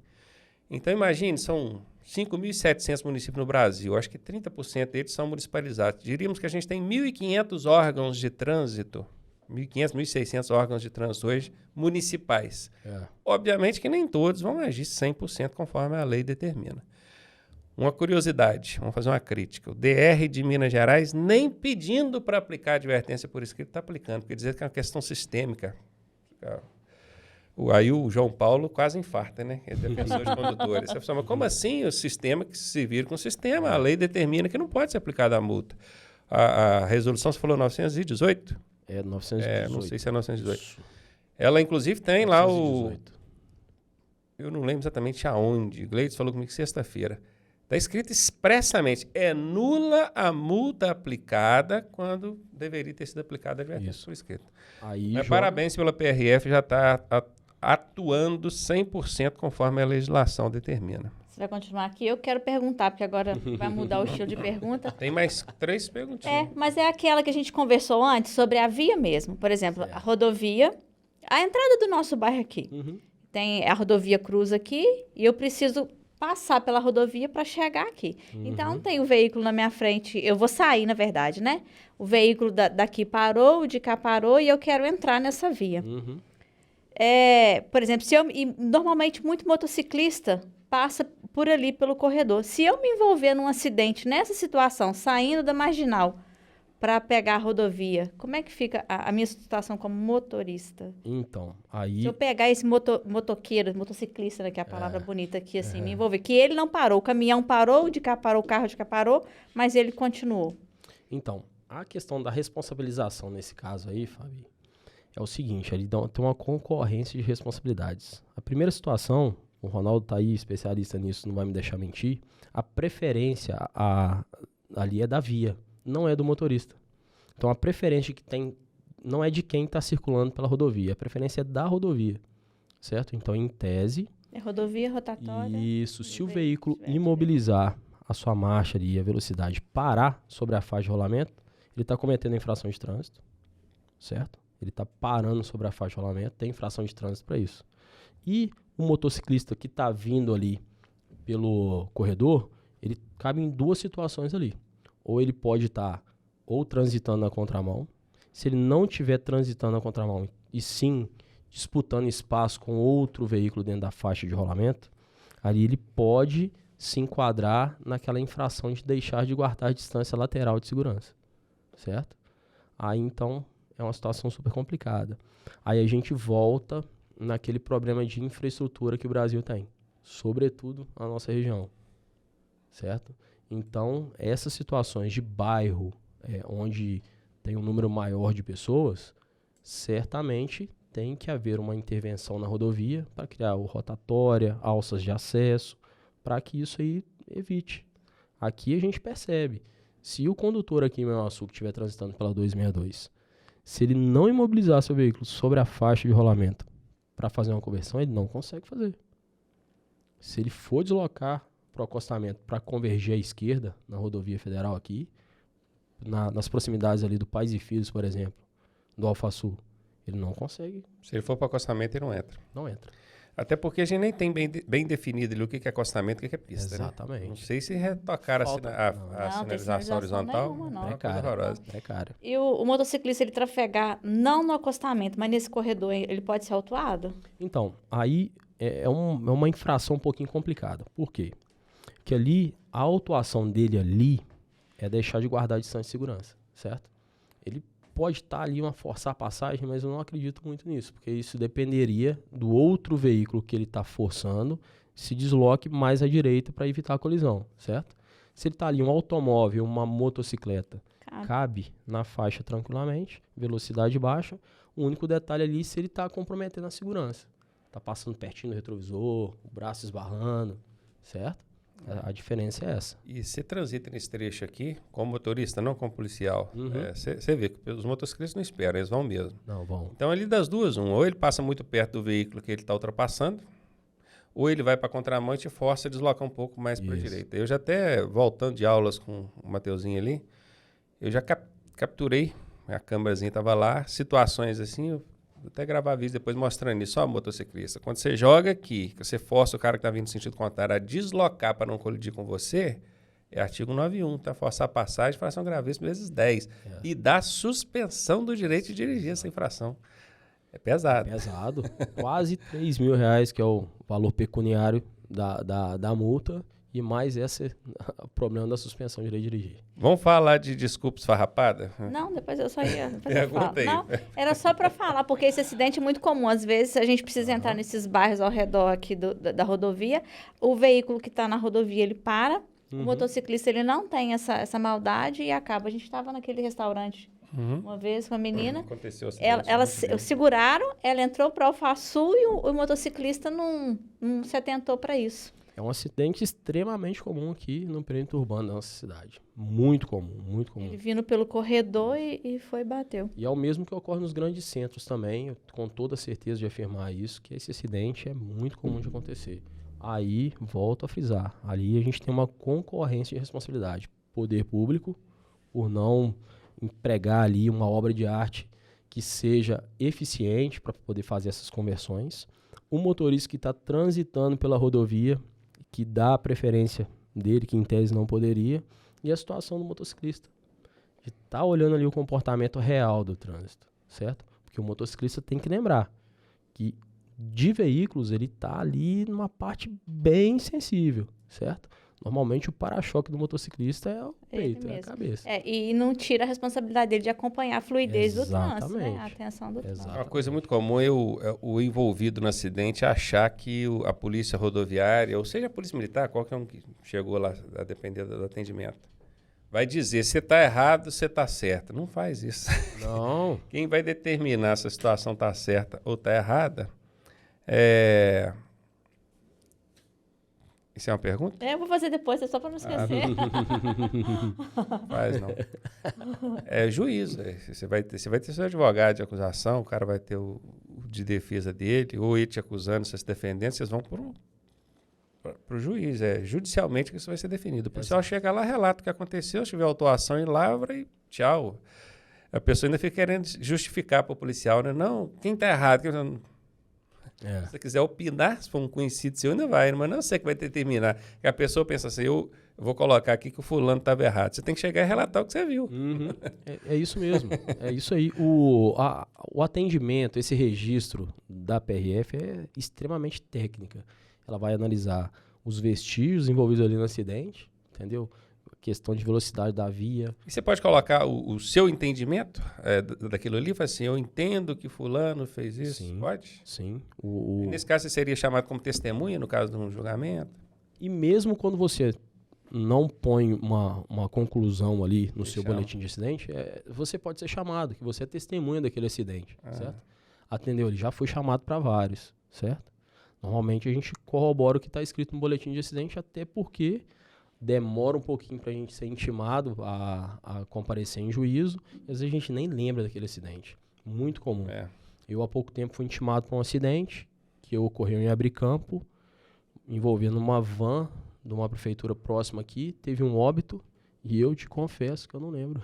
S1: Então, imagine, são 5.700 municípios no Brasil. Acho que 30% deles são municipalizados. Diríamos que a gente tem 1.500 órgãos de trânsito, 1.500, 1.600 órgãos de trânsito hoje municipais. Obviamente que nem todos vão agir 100% conforme a lei determina. Uma curiosidade, vamos fazer uma crítica. O DR de Minas Gerais, nem pedindo para aplicar advertência por escrito, está aplicando, porque dizer que é uma questão sistêmica. Aí o João Paulo quase infarta, né? Ele é defensor de condutores. Você fala, mas como assim o sistema que se vira com o sistema? A lei determina que não pode ser aplicada a multa. A resolução, você falou 918?
S2: 918.
S1: Não sei se é 918. Ela, inclusive, tem 918. Lá eu não lembro exatamente aonde. Gleides falou comigo sexta-feira. Está escrito expressamente, é nula a multa aplicada quando deveria ter sido aplicada a advertência por escrito. Mas parabéns pela PRF, já está atuando 100% conforme a legislação determina.
S3: Você vai continuar aqui? Eu quero perguntar, porque agora vai mudar o estilo de pergunta.
S1: Tem mais 3 perguntinhas.
S3: Mas é aquela que a gente conversou antes, sobre a via mesmo. Por exemplo, a rodovia, a entrada do nosso bairro aqui. Tem a rodovia cruza aqui e eu preciso passar pela rodovia para chegar aqui. Então, tem o veículo na minha frente, eu vou sair, na verdade, né? O veículo daqui parou, o de cá parou e eu quero entrar nessa via. Por exemplo, normalmente muito motociclista passa por ali pelo corredor. Se eu me envolver num acidente nessa situação, saindo da marginal para pegar a rodovia, como é que fica a minha situação como motorista?
S2: Então, aí...
S3: Se eu pegar esse motoqueiro, motociclista, né, que é a palavra bonita aqui, assim, me envolver, que ele não parou, o caminhão parou, o de cá parou, o carro de cá parou, mas ele continuou.
S2: Então, a questão da responsabilização nesse caso aí, Fabi, é o seguinte, ele tem uma concorrência de responsabilidades. A primeira situação, o Ronaldo tá aí, especialista nisso, não vai me deixar mentir, a preferência ali é da via, não é do motorista. Então, a preferência que tem não é de quem está circulando pela rodovia, a preferência é da rodovia, certo? Então, em tese...
S3: É rodovia, rotatória...
S2: Isso, se o veículo imobilizar a sua marcha ali, a velocidade, parar sobre a faixa de rolamento, ele está cometendo infração de trânsito, certo? Ele está parando sobre a faixa de rolamento, tem infração de trânsito para isso. E o motociclista que está vindo ali pelo corredor, ele cabe em duas situações ali. Ou ele pode estar ou transitando na contramão. Se ele não estiver transitando na contramão e sim disputando espaço com outro veículo dentro da faixa de rolamento, ali ele pode se enquadrar naquela infração de deixar de guardar a distância lateral de segurança, certo? Aí então é uma situação super complicada. Aí a gente volta naquele problema de infraestrutura que o Brasil tem, sobretudo a nossa região, certo? Então, essas situações de bairro, onde tem um número maior de pessoas, certamente tem que haver uma intervenção na rodovia para criar o rotatória, alças de acesso, para que isso aí evite. Aqui a gente percebe, se o condutor aqui em Mel-Açúcar estiver transitando pela 262, se ele não imobilizar seu veículo sobre a faixa de rolamento para fazer uma conversão, ele não consegue fazer. Se ele for deslocar para o acostamento para convergir à esquerda na rodovia federal aqui, nas proximidades ali do Pais e Filhos, por exemplo, do Alfa Sul, ele não consegue.
S1: Se ele for para acostamento, ele não entra.
S2: Não entra.
S1: Até porque a gente nem tem bem definido ali o que é acostamento e o que é pista.
S2: Exatamente.
S1: Né? Não sei se retocaram a sinalização horizontal.
S3: Nenhuma, não.
S2: Precário.
S3: E o motociclista, ele trafegar não no acostamento, mas nesse corredor, ele pode ser autuado?
S2: Então, aí é uma infração um pouquinho complicada. Por quê? Porque ali, a autuação dele ali é deixar de guardar a distância de segurança, certo? Ele pode estar ali forçar a passagem, mas eu não acredito muito nisso, porque isso dependeria do outro veículo que ele está forçando se desloque mais à direita para evitar a colisão, certo? Se ele está ali um automóvel, uma motocicleta, cabe na faixa tranquilamente, velocidade baixa, o único detalhe ali é se ele está comprometendo a segurança. Está passando pertinho do retrovisor, o braço esbarrando, certo? A diferença é essa.
S1: E você transita nesse trecho aqui, como motorista, não como policial. Você vê que os motociclistas não esperam, eles vão mesmo.
S2: Não, vão.
S1: Então, ali das duas, ou ele passa muito perto do veículo que ele está ultrapassando, ou ele vai para a contramão e te força a deslocar um pouco mais para a direita. Eu já até, voltando de aulas com o Mateuzinho ali, eu já capturei, a câmerazinha estava lá, situações assim, eu vou até gravar vídeo depois mostrando isso, ó, motociclista. Quando você joga aqui, que você força o cara que está vindo no sentido contrário a deslocar para não colidir com você, é artigo 91, tá? Forçar a passagem, infração gravíssima vezes 10. E dá suspensão do direito de dirigir essa infração. É pesado.
S2: Pesado. Quase R$3.000, que é o valor pecuniário da multa. E mais esse problema da suspensão de direito de dirigir.
S1: Vamos falar de desculpas farrapada?
S3: Não, depois eu só ia... Não, era só para falar, porque esse acidente é muito comum. Às vezes, a gente precisa entrar nesses bairros ao redor aqui da rodovia. O veículo que está na rodovia, ele para. O motociclista, ele não tem essa maldade e acaba. A gente estava naquele restaurante uma vez com a menina.
S1: Aconteceu assim.
S3: Ela seguraram, ela entrou para o Alfa Sul e o motociclista não se atentou para isso.
S2: É um acidente extremamente comum aqui no perímetro urbano da nossa cidade. Muito comum, muito comum.
S3: Ele vindo pelo corredor e foi e bateu.
S2: E é o mesmo que ocorre nos grandes centros também, eu, com toda certeza de afirmar isso, que esse acidente é muito comum de acontecer. Aí, volto a frisar, ali a gente tem uma concorrência de responsabilidade. Poder público, por não empregar ali uma obra de arte que seja eficiente para poder fazer essas conversões. O motorista que está transitando pela rodovia, que dá a preferência dele, que em tese não poderia, e a situação do motociclista. De estar olhando ali o comportamento real do trânsito, certo? Porque o motociclista tem que lembrar que de veículos ele está ali numa parte bem sensível, certo? Normalmente o para-choque do motociclista é o peito, é a cabeça.
S3: E não tira a responsabilidade dele de acompanhar a fluidez do trânsito, né? A atenção do
S2: trânsito.
S1: É uma coisa muito comum o envolvido no acidente achar que a polícia rodoviária, ou seja, a polícia militar, qualquer um que chegou lá, a depender do atendimento, vai dizer, você está errado, você está certo. Não faz isso.
S2: Não.
S1: Quem vai determinar se a situação está certa ou está errada Isso é uma pergunta?
S3: Eu vou fazer depois, é só para não esquecer.
S1: Faz, não. É juízo. Você vai ter seu advogado de acusação, o cara vai ter o de defesa dele, ou ele te acusando, você se defendendo, vocês vão para o juiz. Judicialmente que isso vai ser definido. O policial chega lá, relata o que aconteceu, se tiver autuação em lavra e tchau. A pessoa ainda fica querendo justificar para o policial, né? Não, quem está errado? Se você quiser opinar, se for um conhecido seu, ainda vai, mas não é você que vai determinar. Que a pessoa pensa assim, eu vou colocar aqui que o fulano estava errado. Você tem que chegar e relatar o que você viu.
S2: Uhum. É isso mesmo, é isso aí. O atendimento, esse registro da PRF é extremamente técnica. Ela vai analisar os vestígios envolvidos ali no acidente, entendeu? Questão de velocidade da via.
S1: E você pode colocar o seu entendimento daquilo ali? Fala assim, eu entendo que fulano fez isso.
S2: Sim,
S1: pode?
S2: Sim.
S1: E nesse caso, você seria chamado como testemunha no caso de um julgamento?
S2: E mesmo quando você não põe uma conclusão ali no seu boletim de acidente, você pode ser chamado, que você é testemunha daquele acidente, certo? Atendeu, ele já foi chamado para vários, certo? Normalmente a gente corrobora o que está escrito no boletim de acidente, até porque demora um pouquinho para a gente ser intimado a comparecer em juízo, e às vezes a gente nem lembra daquele acidente. Muito comum. Eu, há pouco tempo, fui intimado por um acidente que ocorreu em Abricampo, envolvendo uma van de uma prefeitura próxima aqui, teve um óbito, e eu te confesso que eu não lembro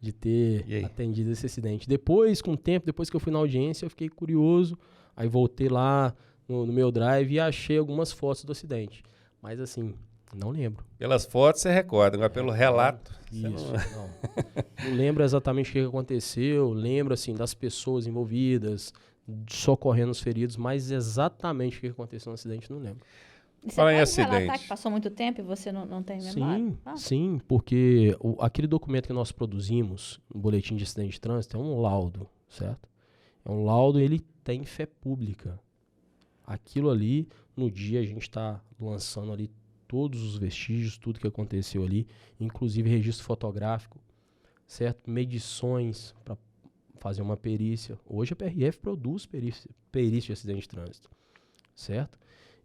S2: de ter atendido esse acidente. Depois, com o tempo, depois que eu fui na audiência, eu fiquei curioso, aí voltei lá no meu drive e achei algumas fotos do acidente. Mas assim, não lembro.
S1: Pelas fotos você recorda, agora pelo relato...
S2: Isso, não lembro exatamente o que aconteceu, lembro assim das pessoas envolvidas, socorrendo os feridos, mas exatamente o que aconteceu no acidente não lembro.
S3: Você pode relatar que passou muito tempo e você não tem memória?
S2: Sim, porque aquele documento que nós produzimos, o boletim de acidente de trânsito, é um laudo, certo? É um laudo e ele tem fé pública. Aquilo ali, no dia a gente está lançando ali todos os vestígios, tudo que aconteceu ali, inclusive registro fotográfico, certo? Medições para fazer uma perícia. Hoje a PRF produz perícia de acidente de trânsito, certo?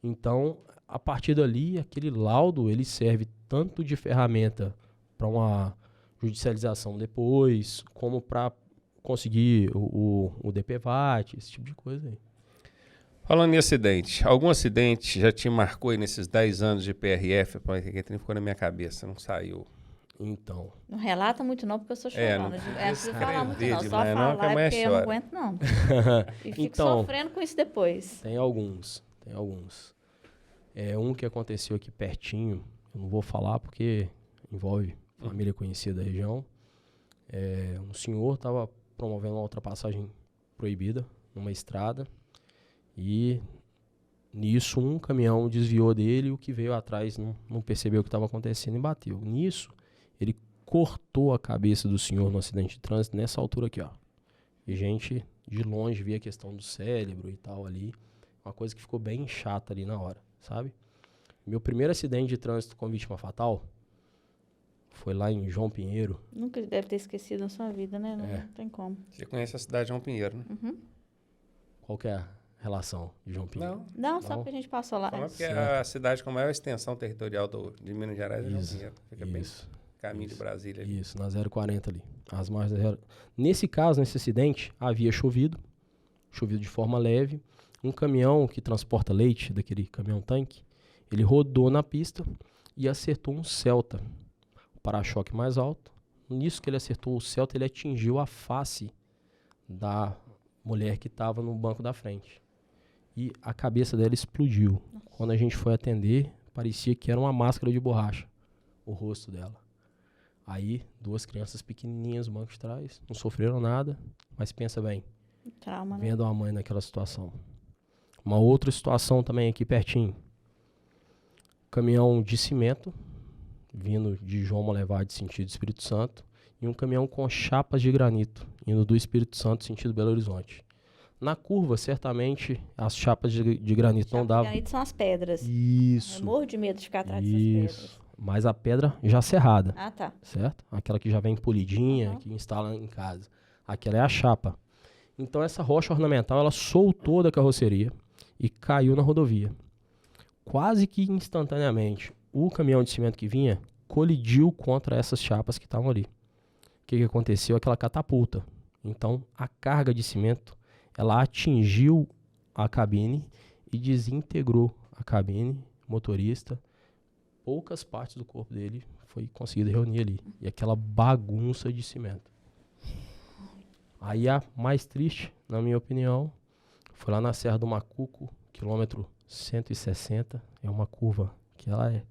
S2: Então, a partir dali, aquele laudo, ele serve tanto de ferramenta para uma judicialização depois, como para conseguir o DPVAT, esse tipo de coisa aí.
S1: Falando em acidente, algum acidente já te marcou aí nesses 10 anos de PRF? Que ficou na minha cabeça, não saiu.
S2: Então.
S3: Não relata muito não, porque eu sou chorando. Não preciso falar muito não, só
S1: demais,
S3: falar
S1: não, que
S3: porque eu não aguento não. E fico sofrendo com isso depois.
S2: Tem alguns. Um que aconteceu aqui pertinho, eu não vou falar porque envolve família conhecida da região. Um senhor estava promovendo uma ultrapassagem proibida numa estrada. E nisso um caminhão desviou dele, o que veio atrás não percebeu o que estava acontecendo e bateu. Nisso, ele cortou a cabeça do senhor no acidente de trânsito nessa altura aqui, ó. E gente de longe via a questão do cérebro e tal ali. Uma coisa que ficou bem chata ali na hora, sabe? Meu primeiro acidente de trânsito com vítima fatal foi lá em João Pinheiro.
S3: Nunca deve ter esquecido na sua vida, né? Não tem como.
S1: Você conhece a cidade de João Pinheiro, né?
S3: Uhum.
S2: Qual que é a relação de João Pinheiro?
S3: Não, só porque a gente passou lá.
S1: Porque a cidade com a maior extensão territorial de Minas Gerais é João Pinheiro. Fica bem caminho de Brasília. Ali.
S2: Isso, na 040 ali. As margens da Nesse caso, nesse acidente, havia chovido de forma leve. Um caminhão que transporta leite, daquele caminhão-tanque, ele rodou na pista e acertou um Celta. O para-choque mais alto. Nisso que ele acertou o Celta, ele atingiu a face da mulher que estava no banco da frente. e a cabeça dela explodiu. Quando a gente foi atender, parecia que era uma máscara de borracha, o rosto dela. Aí, 2 crianças pequenininhas no banco de trás, não sofreram nada, mas pensa bem,
S3: Trauma, né?
S2: vendo a mãe naquela situação. Uma outra situação também aqui pertinho. Caminhão de cimento, vindo de João Molevade, sentido Espírito Santo, e um caminhão com chapas de granito, indo do Espírito Santo, sentido Belo Horizonte. Na curva, certamente, as chapas de granito não davam.
S3: Granito são as pedras.
S2: Isso.
S3: Eu morro de medo de ficar atrás dessas pedras.
S2: Mas a pedra já serrada,
S3: Ah, tá.
S2: certo? Aquela que já vem polidinha, que instala em casa. Aquela é a chapa. Então essa rocha ornamental, ela soltou da carroceria e caiu na rodovia. Quase que instantaneamente, o caminhão de cimento que vinha colidiu contra essas chapas que estavam ali. O que aconteceu? Aquela catapulta. Então a carga de cimento, ela atingiu a cabine e desintegrou a cabine, motorista. Poucas partes do corpo dele foi conseguido reunir ali. E aquela bagunça de cimento. Aí a mais triste, na minha opinião, foi lá na Serra do Macuco, quilômetro 160. É uma curva que ela é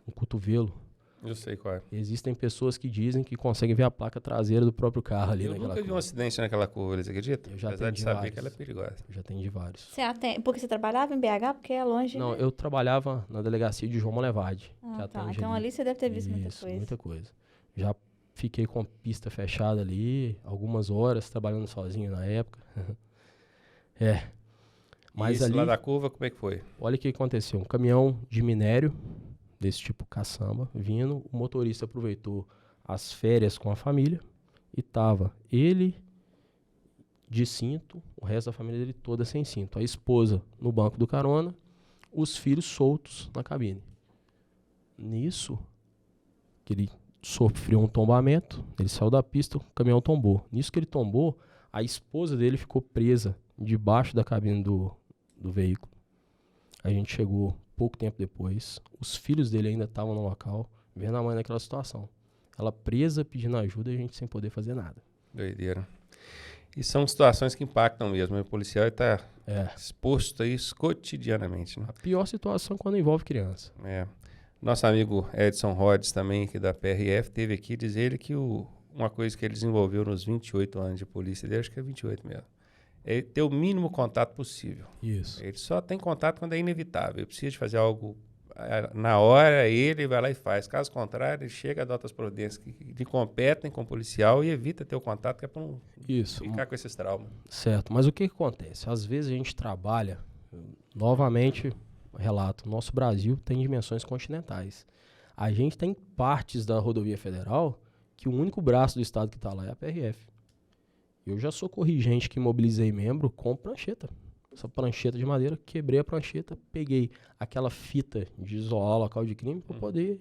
S2: um cotovelo.
S1: Eu sei qual é.
S2: Existem pessoas que dizem que conseguem ver a placa traseira do próprio carro ali
S1: Eu
S2: naquela
S1: nunca vi um
S2: curva.
S1: acidente naquela curva, você acredita?
S2: Eu já
S1: Apesar de
S2: atendi
S1: saber
S2: vários.
S1: que ela é perigosa.
S2: Eu já atendi vários.
S3: Você porque você trabalhava em BH? Porque é longe,
S2: Não,
S3: né?
S2: eu trabalhava na delegacia de João Molevade. que
S3: Ah, tá.
S2: atende
S3: Então ali você deve ter visto muita
S2: Isso,
S3: coisa.
S2: muita coisa. Já fiquei com a pista fechada ali, algumas horas, trabalhando sozinho na época. Mas
S1: e
S2: ali,
S1: lá da curva, como é que foi?
S2: olha o que aconteceu. Um caminhão de minério, desse tipo caçamba, vindo. O motorista aproveitou as férias com a família e tava ele de cinto, o resto da família dele toda sem cinto. A esposa no banco do carona, os filhos soltos na cabine. Nisso, que ele sofreu um tombamento, ele saiu da pista, o caminhão tombou. Nisso que ele tombou, a esposa dele ficou presa debaixo da cabine do veículo. A gente chegou pouco tempo depois, os filhos dele ainda estavam no local, vendo a mãe naquela situação. Ela presa, pedindo ajuda e a gente sem poder fazer nada.
S1: Doideira. E são situações que impactam mesmo. O policial está exposto a isso cotidianamente, né?
S2: A pior situação é quando envolve criança.
S1: Nosso amigo Edson Rhodes, também aqui da PRF, teve aqui dizer que uma coisa que ele desenvolveu nos 28 anos de polícia dele, acho que é 28 mesmo, é ter o mínimo contato possível.
S2: Isso.
S1: Ele só tem contato quando é inevitável. Ele precisa de fazer algo na hora, ele vai lá e faz. Caso contrário, ele chega, adota as providências que lhe competem com o policial e evita ter o contato, que é para não ficar com esses traumas.
S2: Certo, mas o que acontece? Às vezes a gente trabalha, novamente, relato, nosso Brasil tem dimensões continentais. A gente tem partes da rodovia federal que o único braço do estado que está lá é a PRF. Eu já socorri gente que mobilizei membro com prancheta. Essa prancheta de madeira, quebrei a prancheta, peguei aquela fita de isolar o local de crime para poder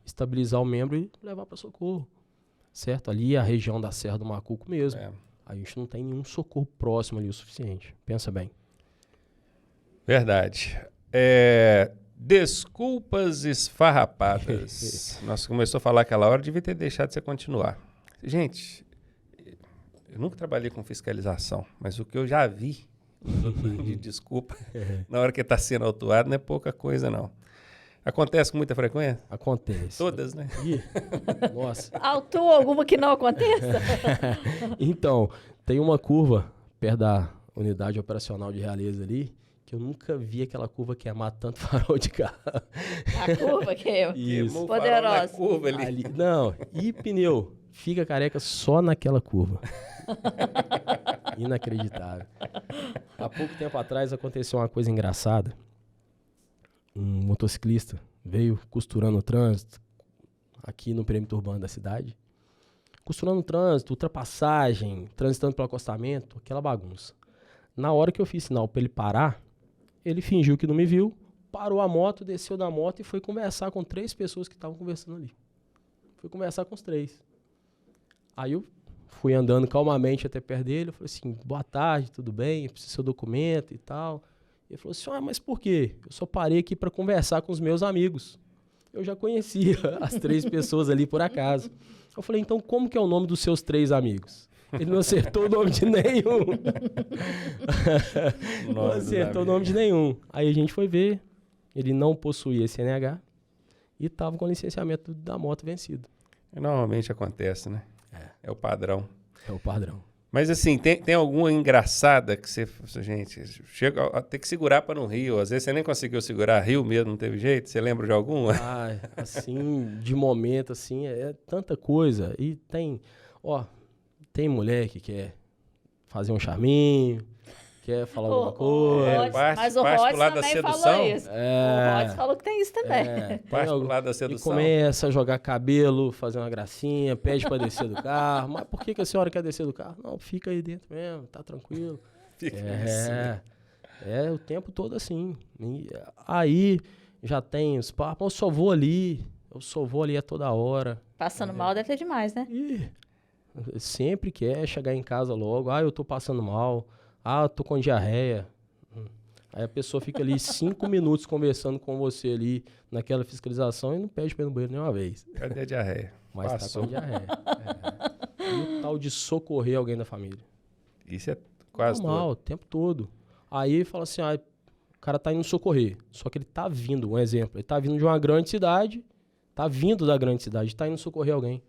S2: estabilizar o membro e levar para socorro. Certo? Ali é a região da Serra do Macuco mesmo. A gente não tem nenhum socorro próximo ali o suficiente. Pensa bem.
S1: Verdade. Desculpas esfarrapadas. Nossa, começou a falar aquela hora, devia ter deixado você continuar. Gente, eu nunca trabalhei com fiscalização, mas o que eu já vi de desculpa na hora que está sendo autuado não é pouca coisa, não. Acontece com muita frequência?
S2: Acontece.
S1: Todas, né?
S2: Nossa.
S3: Autua alguma que não aconteça?
S2: Então, tem uma curva perto da unidade operacional de Realeza ali, que eu nunca vi aquela curva queimar tanto farol de carro.
S3: A curva que é
S2: Isso.
S3: poderosa.
S1: Curva ali.
S2: Não, e pneu? Fica careca só naquela curva. Inacreditável. Há pouco tempo atrás aconteceu uma coisa engraçada. Um motociclista veio costurando o trânsito aqui no perímetro urbano da cidade. Costurando o trânsito, ultrapassagem, transitando pelo acostamento, aquela bagunça. Na hora que eu fiz sinal para ele parar, ele fingiu que não me viu, parou a moto, desceu da moto e foi conversar com 3 pessoas que estavam conversando ali. Foi conversar com os 3. Aí eu fui andando calmamente até perto dele, eu falei assim, boa tarde, tudo bem? Eu preciso do seu documento e tal. Ele falou assim, mas por quê? Eu só parei aqui para conversar com os meus amigos. Eu já conhecia as 3 pessoas ali por acaso. Eu falei, então como que é o nome dos seus 3 amigos? Ele não acertou o nome de nenhum. Não acertou o nome de nenhum. Aí a gente foi ver, ele não possuía CNH e estava com o licenciamento da moto vencido.
S1: Normalmente acontece, né? É o padrão.
S2: É o padrão.
S1: Mas assim, tem alguma engraçada que você... Gente, chega a ter que segurar para não rir. Às vezes você nem conseguiu segurar, riu mesmo, não teve jeito. Você lembra de alguma?
S2: Ah, assim, de momento, assim, é tanta coisa. E tem mulher que quer fazer um charminho, quer falar alguma coisa.
S3: Mas o Rods também falou isso. O Rods falou que tem isso também.
S1: Parte pro lado da sedução.
S2: E começa a jogar cabelo, fazer uma gracinha, pede pra descer do carro. Mas por que a senhora quer descer do carro? Não, fica aí dentro mesmo, tá tranquilo. É o tempo todo assim. E aí já tem os papos, eu só vou ali a toda hora.
S3: Passando mal deve ter demais, né?
S2: Sempre quer chegar em casa logo. Eu tô passando mal. Eu tô com diarreia. Aí a pessoa fica ali 5 minutos conversando com você ali naquela fiscalização e não pede pra ir no banheiro nenhuma vez.
S1: Cadê a diarreia?
S2: Mas
S1: Passou.
S2: tá com diarreia. E o tal de socorrer alguém da família.
S1: Isso é quase
S2: normal, o tempo todo. Aí fala assim, o cara tá indo socorrer. Só que ele tá vindo, um exemplo, ele tá vindo de uma grande cidade, tá indo socorrer alguém.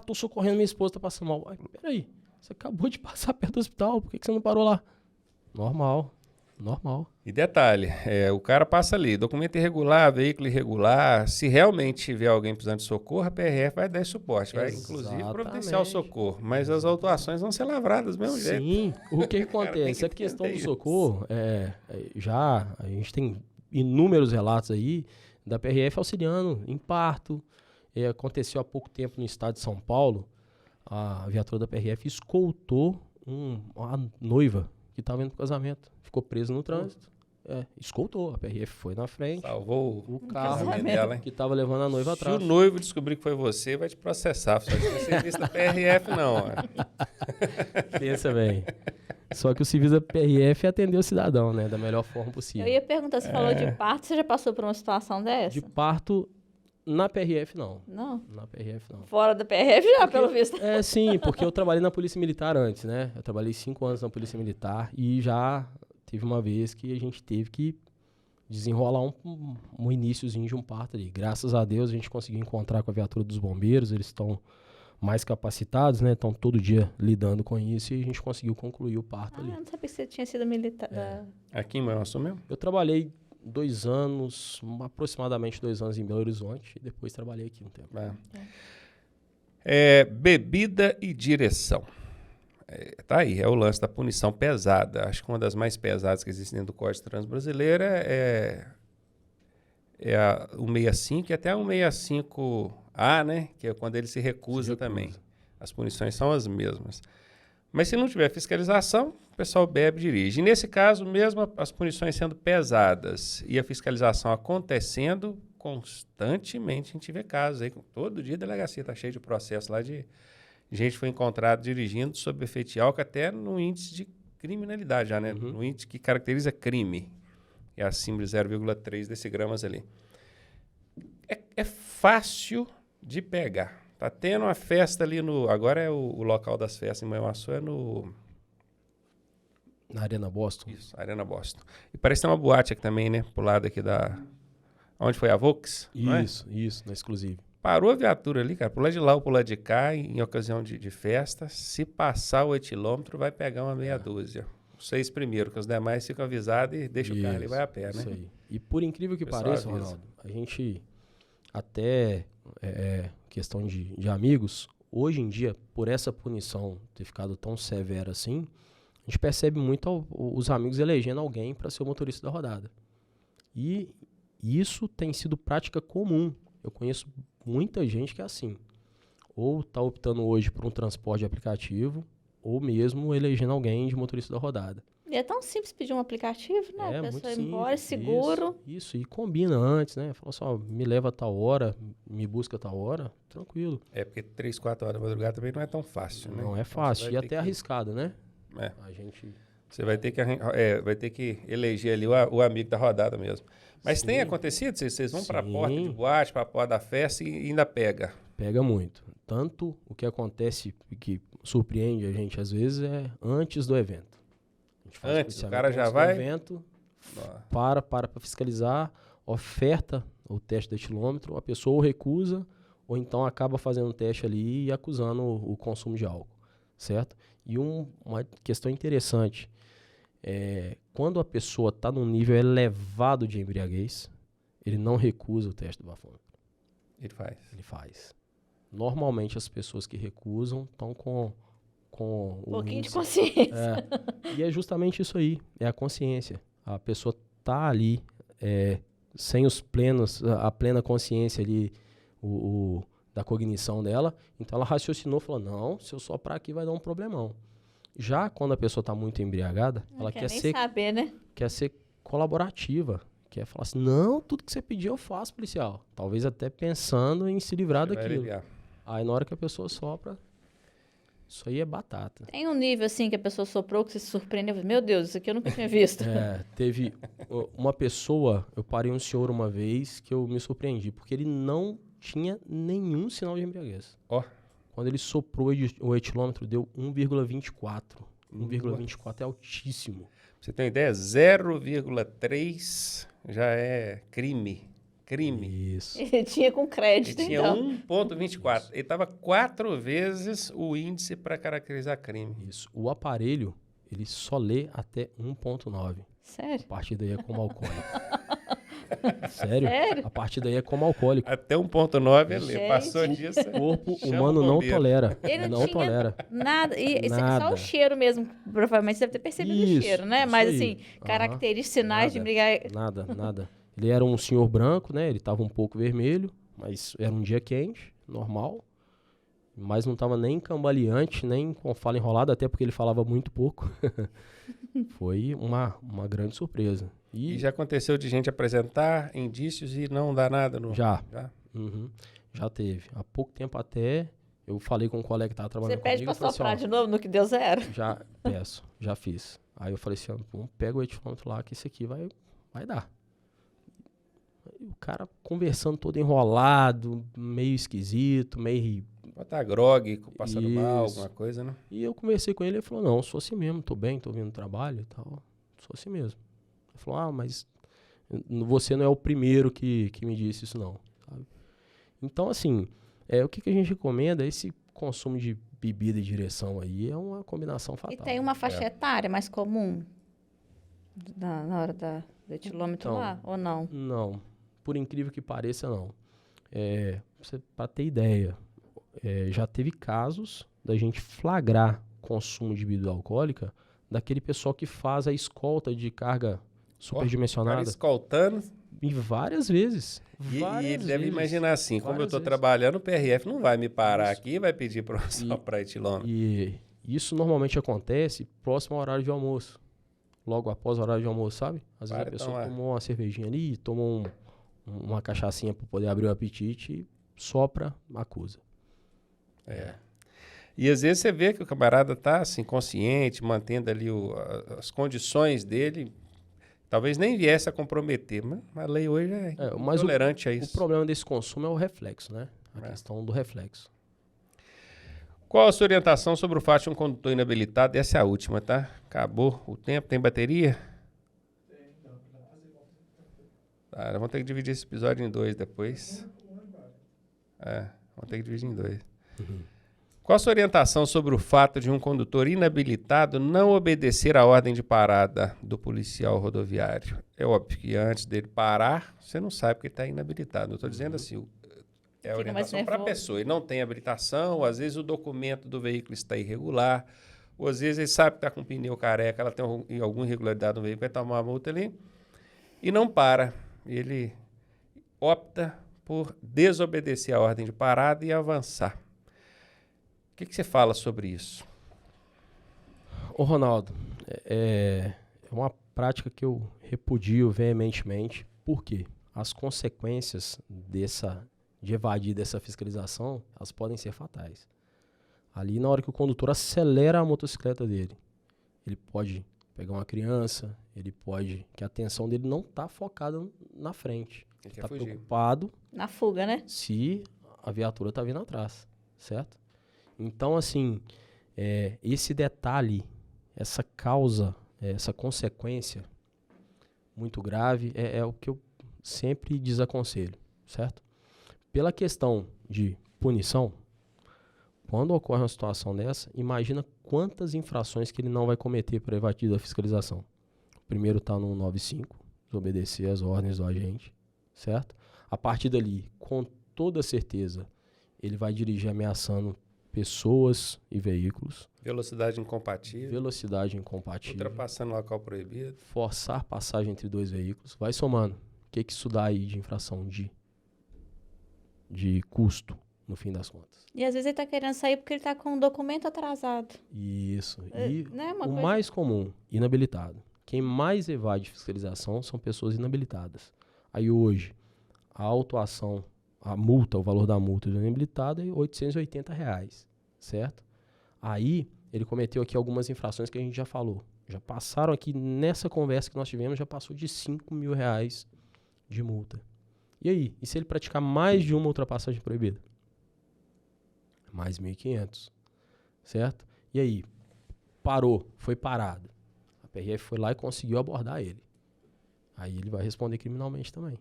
S2: Tô socorrendo minha esposa, tá passando mal. Peraí, você acabou de passar perto do hospital, por que você não parou lá? Normal.
S1: E detalhe, o cara passa ali, documento irregular, veículo irregular, se realmente tiver alguém precisando de socorro, a PRF vai dar esse suporte, vai inclusive providenciar o socorro, mas as autuações vão ser lavradas do mesmo jeito.
S2: Sim, o que acontece? A questão do socorro, a gente tem inúmeros relatos aí da PRF auxiliando em parto. Aconteceu há pouco tempo no estado de São Paulo, a viatura da PRF escoltou uma noiva que estava indo pro casamento. Ficou preso no trânsito. Escoltou. A PRF foi na frente.
S1: Salvou
S2: o carro
S1: dela,
S2: que estava levando a noiva atrás.
S1: Se o noivo descobrir que foi você, vai te processar. Só que não é serviço da PRF, não.
S2: Pensa bem. Só que o serviço da PRF é atender o cidadão, né? Da melhor forma possível.
S3: Eu ia perguntar, você falou de parto, você já passou por uma situação dessa?
S2: De parto... Na PRF, não.
S3: Não?
S2: Na PRF, não.
S3: Fora da PRF já, pelo visto.
S2: Sim, porque eu trabalhei na Polícia Militar antes, né? Eu trabalhei 5 anos na Polícia Militar e já teve uma vez que a gente teve que desenrolar um iniciozinho de um parto ali. Graças a Deus a gente conseguiu encontrar com a viatura dos bombeiros, eles estão mais capacitados, né? Estão todo dia lidando com isso e a gente conseguiu concluir o parto ali.
S3: Eu não sabia que você tinha sido militar.
S1: Aqui em Manaus mesmo?
S2: Eu trabalhei 2 anos, aproximadamente 2 anos em Belo Horizonte, e depois trabalhei aqui um tempo.
S1: Bebida e direção. Tá aí, é o lance da punição pesada. Acho que uma das mais pesadas que existem dentro do Código de Trânsito brasileiro é o 65 e até o 65A, né? Que é quando ele se recusa também. As punições são as mesmas. Mas se não tiver fiscalização, o pessoal bebe e dirige. E nesse caso, mesmo as punições sendo pesadas e a fiscalização acontecendo constantemente, a gente vê casos aí. Todo dia a delegacia está cheia de processo lá de gente que foi encontrada dirigindo sob efeito de álcool, até no índice de criminalidade já, né? No índice que caracteriza crime. É acima de 0,3 decigramas ali. É fácil de pegar. Tá tendo uma festa ali no... Agora é o local das festas em Manhuaçu,
S2: na Arena Boston.
S1: Isso, Arena Boston. E parece que tem uma boate aqui também, né? Pro lado aqui da... Onde foi a Vox?
S2: Isso, na Exclusive.
S1: Parou a viatura ali, cara, pro lado de lá ou pro lado de cá, em ocasião de festa. Se passar o etilômetro, vai pegar uma meia dúzia. Os 6 primeiros, que os demais ficam avisados e deixa o carro ali e vai a pé, né?
S2: Isso aí. E por incrível que pareça, Ronaldo, a gente até... questão de amigos, hoje em dia, por essa punição ter ficado tão severa assim, a gente percebe muito os amigos elegendo alguém para ser o motorista da rodada. E isso tem sido prática comum. Eu conheço muita gente que é assim. Ou está optando hoje por um transporte de aplicativo, ou mesmo elegendo alguém de motorista da rodada.
S3: E é tão simples pedir um aplicativo, né? A pessoa ir embora,
S2: simples,
S3: seguro.
S2: Isso, e combina antes, né? Fala só, me leva a tal hora, me busca a tal hora, tranquilo.
S1: Porque 3, 4 horas da madrugada também não é tão fácil, né?
S2: Não é fácil, e até arriscado, né?
S1: Você vai ter que eleger ali o amigo da rodada mesmo. Mas tem acontecido? Vocês vão para a porta de boate, para a porta da festa e ainda pega?
S2: Pega muito. Tanto o que acontece, que surpreende a gente, às vezes, é antes do evento. A gente faz
S1: Antes, o
S2: policiamento
S1: cara já
S2: antes do
S1: vai?
S2: evento,
S1: Ó,
S2: para fiscalizar, oferta o teste de etilômetro, a pessoa ou recusa, ou então acaba fazendo o teste ali e acusando o consumo de álcool, certo? E uma questão interessante, quando a pessoa está num nível elevado de embriaguez, ele não recusa o teste do bafômetro.
S1: ele faz.
S2: Ele faz. Normalmente as pessoas que recusam estão com
S3: Um pouquinho de
S2: índice.
S3: consciência.
S2: E é justamente isso aí, é a consciência. A pessoa tá ali sem os plenos, a plena consciência ali da cognição dela, então ela raciocinou, falou, não, se eu soprar aqui vai dar um problemão. Já quando a pessoa está muito embriagada,
S3: Não
S2: ela
S3: quer
S2: quer
S3: nem
S2: ser
S3: saber, né?
S2: colaborativa, quer falar assim, não, tudo que você pedir eu faço, policial. Talvez até pensando em se livrar
S1: Vai
S2: daquilo.
S1: aliviar.
S2: Aí na hora que a pessoa sopra, isso aí é batata.
S3: Tem um nível assim que a pessoa soprou que você se surpreendeu. Meu Deus, isso aqui eu nunca tinha visto.
S2: Teve uma pessoa, eu parei um senhor uma vez que eu me surpreendi, porque ele não tinha nenhum sinal de embriaguez.
S1: Ó,
S2: Quando ele soprou o etilômetro, deu 1,24. 1,24 é altíssimo.
S1: pra você ter uma ideia, 0,3 já é crime. Crime.
S2: Isso.
S3: Ele tinha com
S1: Ele
S3: crédito,
S1: tinha
S3: então.
S1: 1,24. Ele estava 4 vezes o índice para caracterizar crime.
S2: Isso. O aparelho, ele só lê até 1,9.
S3: Sério?
S2: A partir daí é como alcoólico. Sério?
S3: Sério?
S2: A partir daí é como alcoólico.
S1: Até 1,9 ele lê.
S3: Gente.
S1: Passou disso.
S2: O corpo
S1: chama
S2: humano
S1: o
S2: não
S1: bombeiro.
S2: tolera.
S3: Ele
S2: não
S3: tinha
S2: tolera.
S3: nada. E só
S2: Nada.
S3: o cheiro mesmo. Provavelmente você deve ter percebido o
S2: Isso,
S3: cheiro, né?
S2: isso
S3: Mas
S2: aí.
S3: assim,
S2: Aham.
S3: características, sinais de
S2: Nada.
S3: embriaguez.
S2: Nada. Ele era um senhor branco, né? Ele tava um pouco vermelho, mas era um dia quente, normal. Mas não tava nem cambaleante, nem com fala enrolada, até porque ele falava muito pouco. Foi uma grande surpresa.
S1: E já aconteceu de gente apresentar indícios e não dar nada no...
S2: Já.
S1: Já?
S2: Uhum. Já teve. Há pouco tempo até, eu falei com um colega que tava
S3: Você
S2: trabalhando
S3: pede
S2: comigo.
S3: pra
S2: eu falei assim,
S3: soprar
S2: ó,
S3: de novo no que deu zero?
S2: já peço, já fiz. Aí eu falei assim, ó, vamos pega o etilômetro lá que esse aqui vai dar. Aí o cara conversando todo enrolado, meio esquisito, meio...
S1: Pode estar grog, passando mal,
S2: Isso.
S1: alguma coisa, né?
S2: E eu conversei com ele, ele falou, não, sou assim mesmo, tô bem, tô vindo do trabalho e tal, sou assim mesmo. Ele falou, mas você não é o primeiro que me disse isso não, sabe? Então, assim, o que a gente recomenda, esse consumo de bebida e direção aí é uma combinação fatal.
S3: E tem uma faixa etária mais comum na hora do etilômetro
S2: Então,
S3: lá, ou não?
S2: Não, por incrível que pareça, não. Para ter ideia, já teve casos da gente flagrar consumo de bebida alcoólica daquele pessoal que faz a escolta de carga
S1: O cara
S2: superdimensionada.
S1: escoltando.
S2: E várias vezes.
S1: E
S2: várias
S1: ele deve
S2: vezes,
S1: imaginar assim, como eu
S2: várias
S1: estou
S2: vezes.
S1: trabalhando, o PRF não vai me parar
S2: Isso.
S1: aqui e vai pedir para soprar etilômetro.
S2: E isso normalmente acontece próximo ao horário de almoço. Logo após o horário de almoço, sabe? Às vezes
S1: Para
S2: a pessoa
S1: tomar.
S2: tomou uma cervejinha ali, tomou uma cachaçinha para poder abrir o apetite e sopra, acusa.
S1: E às vezes você vê que o camarada tá assim, consciente, mantendo ali as condições dele. Talvez nem viesse a comprometer, mas a lei hoje é
S2: Mas
S1: intolerante a
S2: o
S1: isso.
S2: problema desse consumo é o reflexo, né? A questão do reflexo.
S1: Qual a sua orientação sobre o fato de um condutor inabilitado? Essa é a última, tá? Acabou o tempo, tem bateria? Tá, vamos ter que dividir esse episódio em 2 depois. Vamos ter que dividir em 2. Qual a sua orientação sobre o fato de um condutor inabilitado não obedecer a ordem de parada do policial rodoviário? É óbvio que antes dele parar, você não sabe que ele está inabilitado. Eu estou dizendo assim, é a
S3: Fica mais
S1: orientação para a
S3: nervoso.
S1: pessoa. Ele não tem habilitação, ou às vezes o documento do veículo está irregular, ou às vezes ele sabe que está com pneu careca, ela tem alguma irregularidade no veículo, vai tomar uma multa ali, e não para. Ele opta por desobedecer a ordem de parada e avançar. O que você fala sobre isso?
S2: Ô Ronaldo, é uma prática que eu repudio veementemente. Por quê? As consequências de evadir dessa fiscalização, elas podem ser fatais. Ali na hora que o condutor acelera a motocicleta dele, ele pode pegar uma criança, que a atenção dele não está focada na frente.
S1: Ele
S2: Ele
S1: quer
S2: está
S1: fugir.
S2: preocupado
S3: Na fuga, né?
S2: se a viatura está vindo atrás, certo? Então, assim, esse detalhe, essa causa, essa consequência muito grave é o que eu sempre desaconselho, certo? Pela questão de punição, quando ocorre uma situação dessa, imagina quantas infrações que ele não vai cometer para evadir da fiscalização. Primeiro está no 95, desobedecer as ordens do agente, certo? A partir dali, com toda certeza, ele vai dirigir ameaçando pessoas e veículos.
S1: Velocidade incompatível.
S2: Ultrapassando
S1: local proibido.
S2: Forçar passagem entre dois veículos. Vai somando. O que isso dá aí de infração de custo, no fim das contas?
S3: E às vezes ele está querendo sair porque ele está com um documento atrasado.
S2: Isso. E
S3: o
S2: mais comum, inabilitado. Quem mais evade fiscalização são pessoas inabilitadas. Aí hoje, a autuação, a multa, o valor da multa do inabilitado é R$ 880, certo? Aí, ele cometeu aqui algumas infrações que a gente já falou. Já passaram aqui, nessa conversa que nós tivemos, já passou de R$5.000 de multa. E aí? E se ele praticar mais de uma ultrapassagem proibida? Mais 1.500, certo? E aí? Parou, foi parado. A PRF foi lá e conseguiu abordar ele. Aí ele vai responder criminalmente também.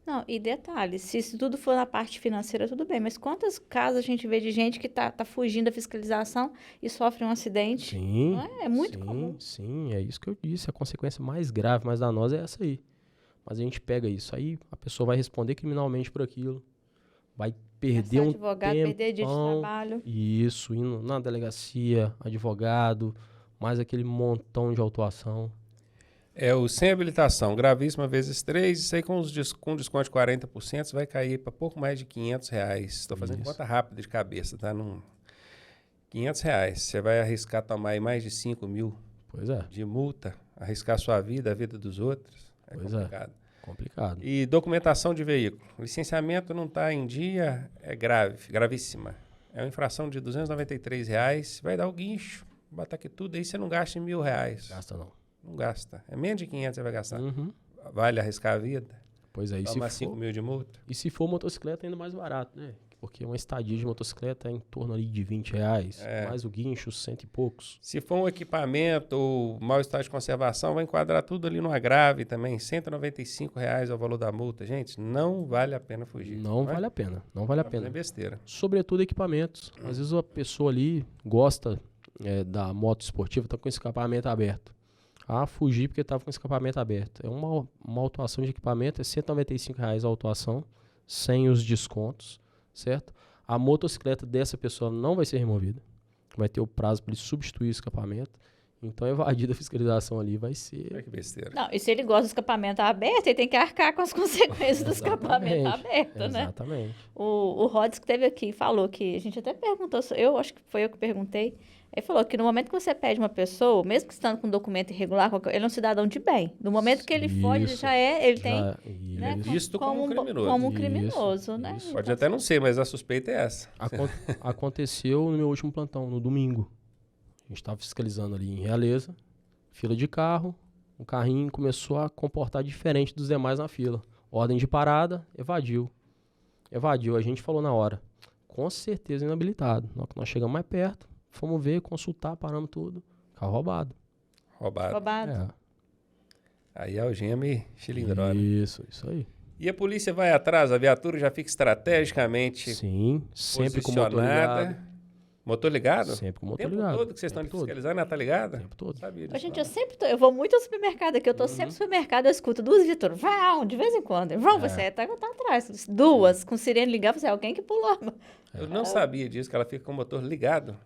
S3: Não, e detalhe, se isso tudo for na parte financeira, tudo bem, mas quantos casos a gente vê de gente que tá fugindo da fiscalização e sofre um acidente?
S2: Sim.
S3: Não é? É muito comum.
S2: Sim, é isso que eu disse. A consequência mais grave, mais danosa é essa aí. Mas a gente pega isso aí, a pessoa vai responder criminalmente por aquilo, vai perder
S3: advogado, perder dia de trabalho.
S2: Isso, indo na delegacia, advogado, mais aquele montão de autuação.
S1: É o sem habilitação, gravíssima vezes 3, isso aí com desconto de 40%, você vai cair para pouco mais de R$500. Estou fazendo conta rápida de cabeça, tá? R$500. Você vai arriscar tomar aí mais de 5 mil de multa, arriscar sua vida, a vida dos outros. É complicado.
S2: Complicado.
S1: E documentação de veículo. Licenciamento não está em dia, é gravíssima. É uma infração de R$293, vai dar o guincho, botar aqui tudo, aí você não gasta R$1.000.
S2: Gasta não.
S1: Não gasta. É menos de 500 você vai gastar.
S2: Uhum.
S1: Vale arriscar a vida?
S2: Pois é.
S1: Tomar 5 mil de multa?
S2: E se for motocicleta, ainda mais barato, né? Porque uma estadia de motocicleta é em torno ali de R$20. Mais o guincho, 100 e poucos.
S1: Se for um equipamento ou mau estado de conservação, vai enquadrar tudo ali no agrave também. R$195 é o valor da multa. Gente, não vale a pena fugir.
S2: Não vale a pena. Não vale a pena.
S1: É besteira.
S2: Sobretudo equipamentos. Às vezes a pessoa ali gosta da moto esportiva, tá com escapamento aberto. Fugir porque estava com escapamento aberto. É uma autuação de equipamento, é R$195 a autuação, sem os descontos, certo? A motocicleta dessa pessoa não vai ser removida. Vai ter o prazo para ele substituir o escapamento. Então, evadir da fiscalização ali vai ser...
S1: Que besteira.
S3: Não, e se ele gosta do escapamento aberto, ele tem que arcar com as consequências do escapamento aberto, né?
S2: Exatamente.
S3: O Rods que esteve aqui falou que... A gente até perguntou, eu acho que foi eu que perguntei. Ele falou que no momento que você pede uma pessoa, mesmo que estando com um documento irregular, ele é um cidadão de bem. No momento que ele foge, ele tem...
S1: Né, visto como um criminoso.
S3: Como um criminoso, né?
S1: Isso. Pode até não ser, mas a suspeita é essa.
S2: Aconteceu no meu último plantão, no domingo. A gente estava fiscalizando ali em Realeza, fila de carro, o carrinho começou a comportar diferente dos demais na fila. Ordem de parada, evadiu. A gente falou na hora, com certeza inabilitado. Na hora que nós chegamos mais perto, fomos ver, consultar, paramos tudo. Carro roubado.
S3: Roubado.
S1: Aí a algema e chilindrona.
S2: Isso aí.
S1: E a polícia vai atrás, a viatura já fica estrategicamente
S2: sempre com o motor ligado.
S1: Motor ligado?
S2: Sempre com o motor
S1: ligado. O tempo todo que vocês estão fiscalizando, ela tá ligada?
S2: O tempo todo.
S1: Sabia disso.
S3: Gente, eu vou muito ao supermercado aqui, eu tô sempre no supermercado, eu escuto duas viaturas, de vez em quando. Você tá atrás. Duas, com sirene ligada, você é alguém que pulou.
S1: Eu não sabia disso, que ela fica com o motor ligado.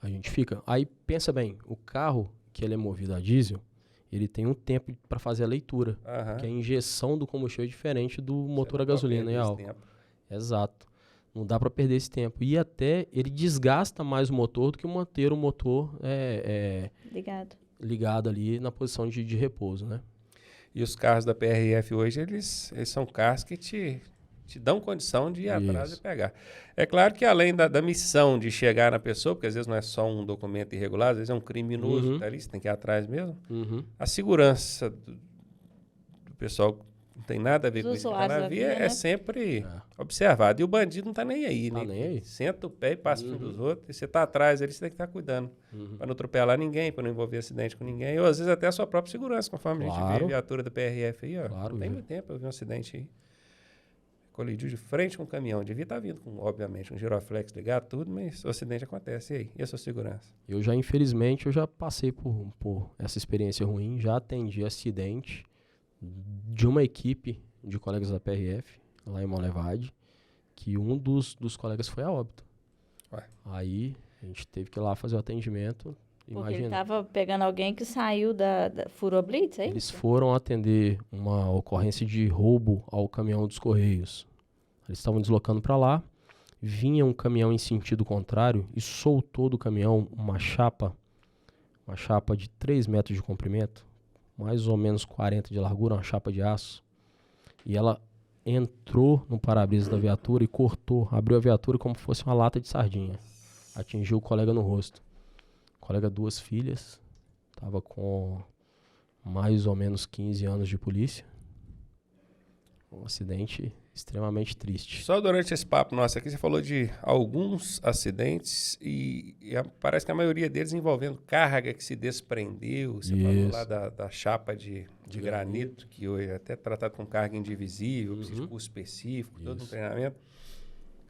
S2: A gente fica. Aí, pensa bem, o carro, que ele é movido a diesel, ele tem um tempo para fazer a leitura, que a injeção do combustível é diferente do motor a gasolina e álcool. Exato. Não dá para perder esse tempo. E até ele desgasta mais o motor do que manter o motor ligado ali na posição de repouso, né?
S1: E os carros da PRF hoje, eles são carros que te dão condição de ir atrás e pegar. É claro que além da missão de chegar na pessoa, porque às vezes não é só um documento irregular, às vezes é um criminoso que tá ali, você tem que ir atrás mesmo. A segurança do pessoal não tem nada a ver com isso que tá na via,
S3: né?
S1: sempre observado. E o bandido não tá nem aí, né?
S2: Nem aí.
S1: Senta o pé e passa por dos outros. E você tá atrás ali, você tem que estar cuidando. Para não atropelar ninguém, para não envolver acidente com ninguém. Ou às vezes até a sua própria segurança, conforme a gente vê a viatura da PRF aí, ó.
S2: Claro,
S1: não tem muito tempo eu vi um acidente aí. Colidiu de frente com um caminhão. Devia estar vindo com, obviamente, um giroflex ligado, tudo, mas o acidente acontece. E aí? E a sua segurança?
S2: Infelizmente, eu já passei por essa experiência ruim, já atendi acidente de uma equipe de colegas da PRF, lá em Monlevade, que um dos colegas foi a óbito.
S1: Ué.
S2: Aí, a gente teve que ir lá fazer o atendimento.
S3: Porque ele estava pegando alguém que saiu da Furou Blitz, é isso?
S2: Eles foram atender uma ocorrência de roubo ao caminhão dos Correios. Eles estavam deslocando para lá, vinha um caminhão em sentido contrário e soltou do caminhão uma chapa de 3 metros de comprimento, mais ou menos 40 de largura, uma chapa de aço. E ela entrou no para-brisa da viatura e cortou, abriu a viatura como se fosse uma lata de sardinha. Atingiu o colega no rosto. O colega, 2 filhas, estava com mais ou menos 15 anos de polícia. Um acidente extremamente triste.
S1: Só durante esse papo nosso aqui, você falou de alguns acidentes e parece que a maioria deles envolvendo carga que se desprendeu. Você falou lá da chapa de granito, que hoje é até tratado com carga indivisível, precisa de curso específico, todo um treinamento.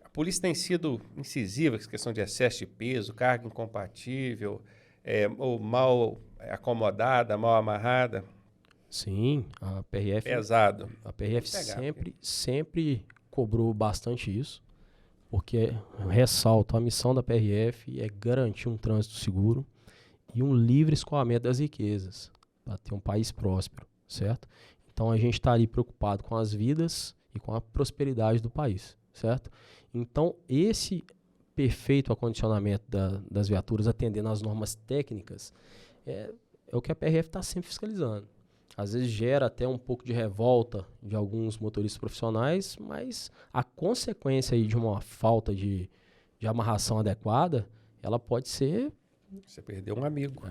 S1: A polícia tem sido incisiva com a questão de excesso de peso, carga incompatível, ou mal acomodada, mal amarrada.
S2: Sim, a PRF...
S1: Pesado.
S2: A PRF sempre cobrou bastante isso, porque, ressalto, a missão da PRF é garantir um trânsito seguro e um livre escoamento das riquezas, para ter um país próspero, certo? Então, a gente está ali preocupado com as vidas e com a prosperidade do país, certo? Então, esse perfeito acondicionamento das viaturas, atendendo às normas técnicas, é o que a PRF está sempre fiscalizando. Às vezes gera até um pouco de revolta de alguns motoristas profissionais, mas a consequência aí de uma falta de amarração adequada, ela pode ser...
S1: Você perdeu um amigo.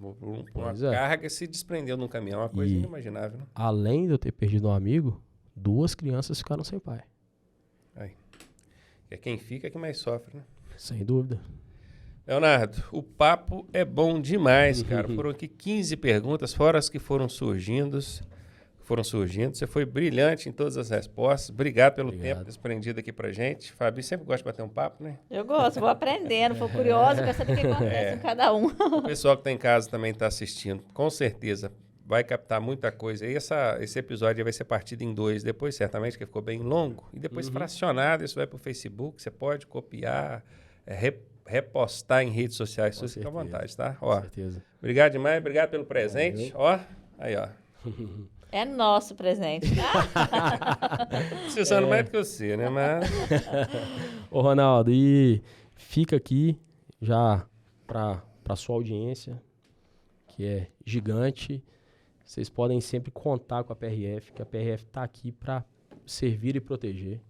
S1: Uma
S2: Pois
S1: carga se desprendeu num caminhão, uma coisa inimaginável. Né?
S2: Além de eu ter perdido um amigo, 2 crianças ficaram sem pai.
S1: Aí. É quem fica que mais sofre, né?
S2: Sem dúvida.
S1: Leonardo, o papo é bom demais, cara. Foram aqui 15 perguntas, fora as que foram surgindo. Você foi brilhante em todas as respostas. Obrigado pelo tempo desprendido aqui pra gente. Fabi sempre gosta de bater um papo, né?
S3: Eu gosto, vou aprendendo, vou curiosa, quero saber o que acontece com cada um.
S1: O pessoal que tá em casa também tá assistindo, com certeza vai captar muita coisa. E esse episódio vai ser partido em 2 depois, certamente, que ficou bem longo. E depois fracionado, isso vai pro Facebook, você pode copiar, repostar em redes sociais, você fica à vontade, tá? Ó,
S2: Com certeza.
S1: Obrigado demais, obrigado pelo presente. Ó, aí, ó.
S3: É nosso presente, tá?
S1: Precisando mais do que você, né? Mas...
S2: Ô, Ronaldo, e fica aqui já para sua audiência, que é gigante. Vocês podem sempre contar com a PRF, que a PRF está aqui para servir e proteger.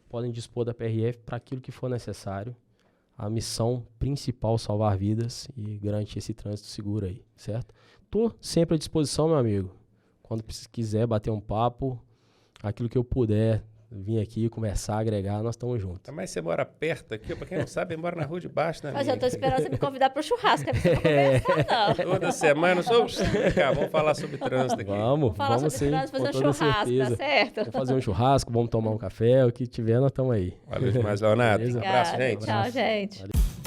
S2: Podem dispor da PRF para aquilo que for necessário. A missão principal, salvar vidas e garantir esse trânsito seguro aí, certo? Tô sempre à disposição, meu amigo. Quando quiser bater um papo, aquilo que eu puder vir aqui, conversar, agregar, nós estamos juntos.
S1: Mas você mora perto aqui, pra quem não sabe, mora na rua de baixo, né?
S3: Mas eu tô esperando você me convidar pro churrasco, é pra conversar, não.
S1: Toda semana, vamos falar sobre trânsito aqui.
S2: Vamos
S3: falar sobre
S2: sim,
S3: trânsito, fazer um
S2: com toda
S3: churrasco,
S2: certeza.
S3: tá certo?
S2: Vamos fazer um churrasco, vamos tomar um café, o que tiver, nós estamos aí.
S1: Valeu demais, Leonardo.
S2: Beleza?
S1: Um abraço, gente.
S3: Tchau, gente.
S2: Valeu.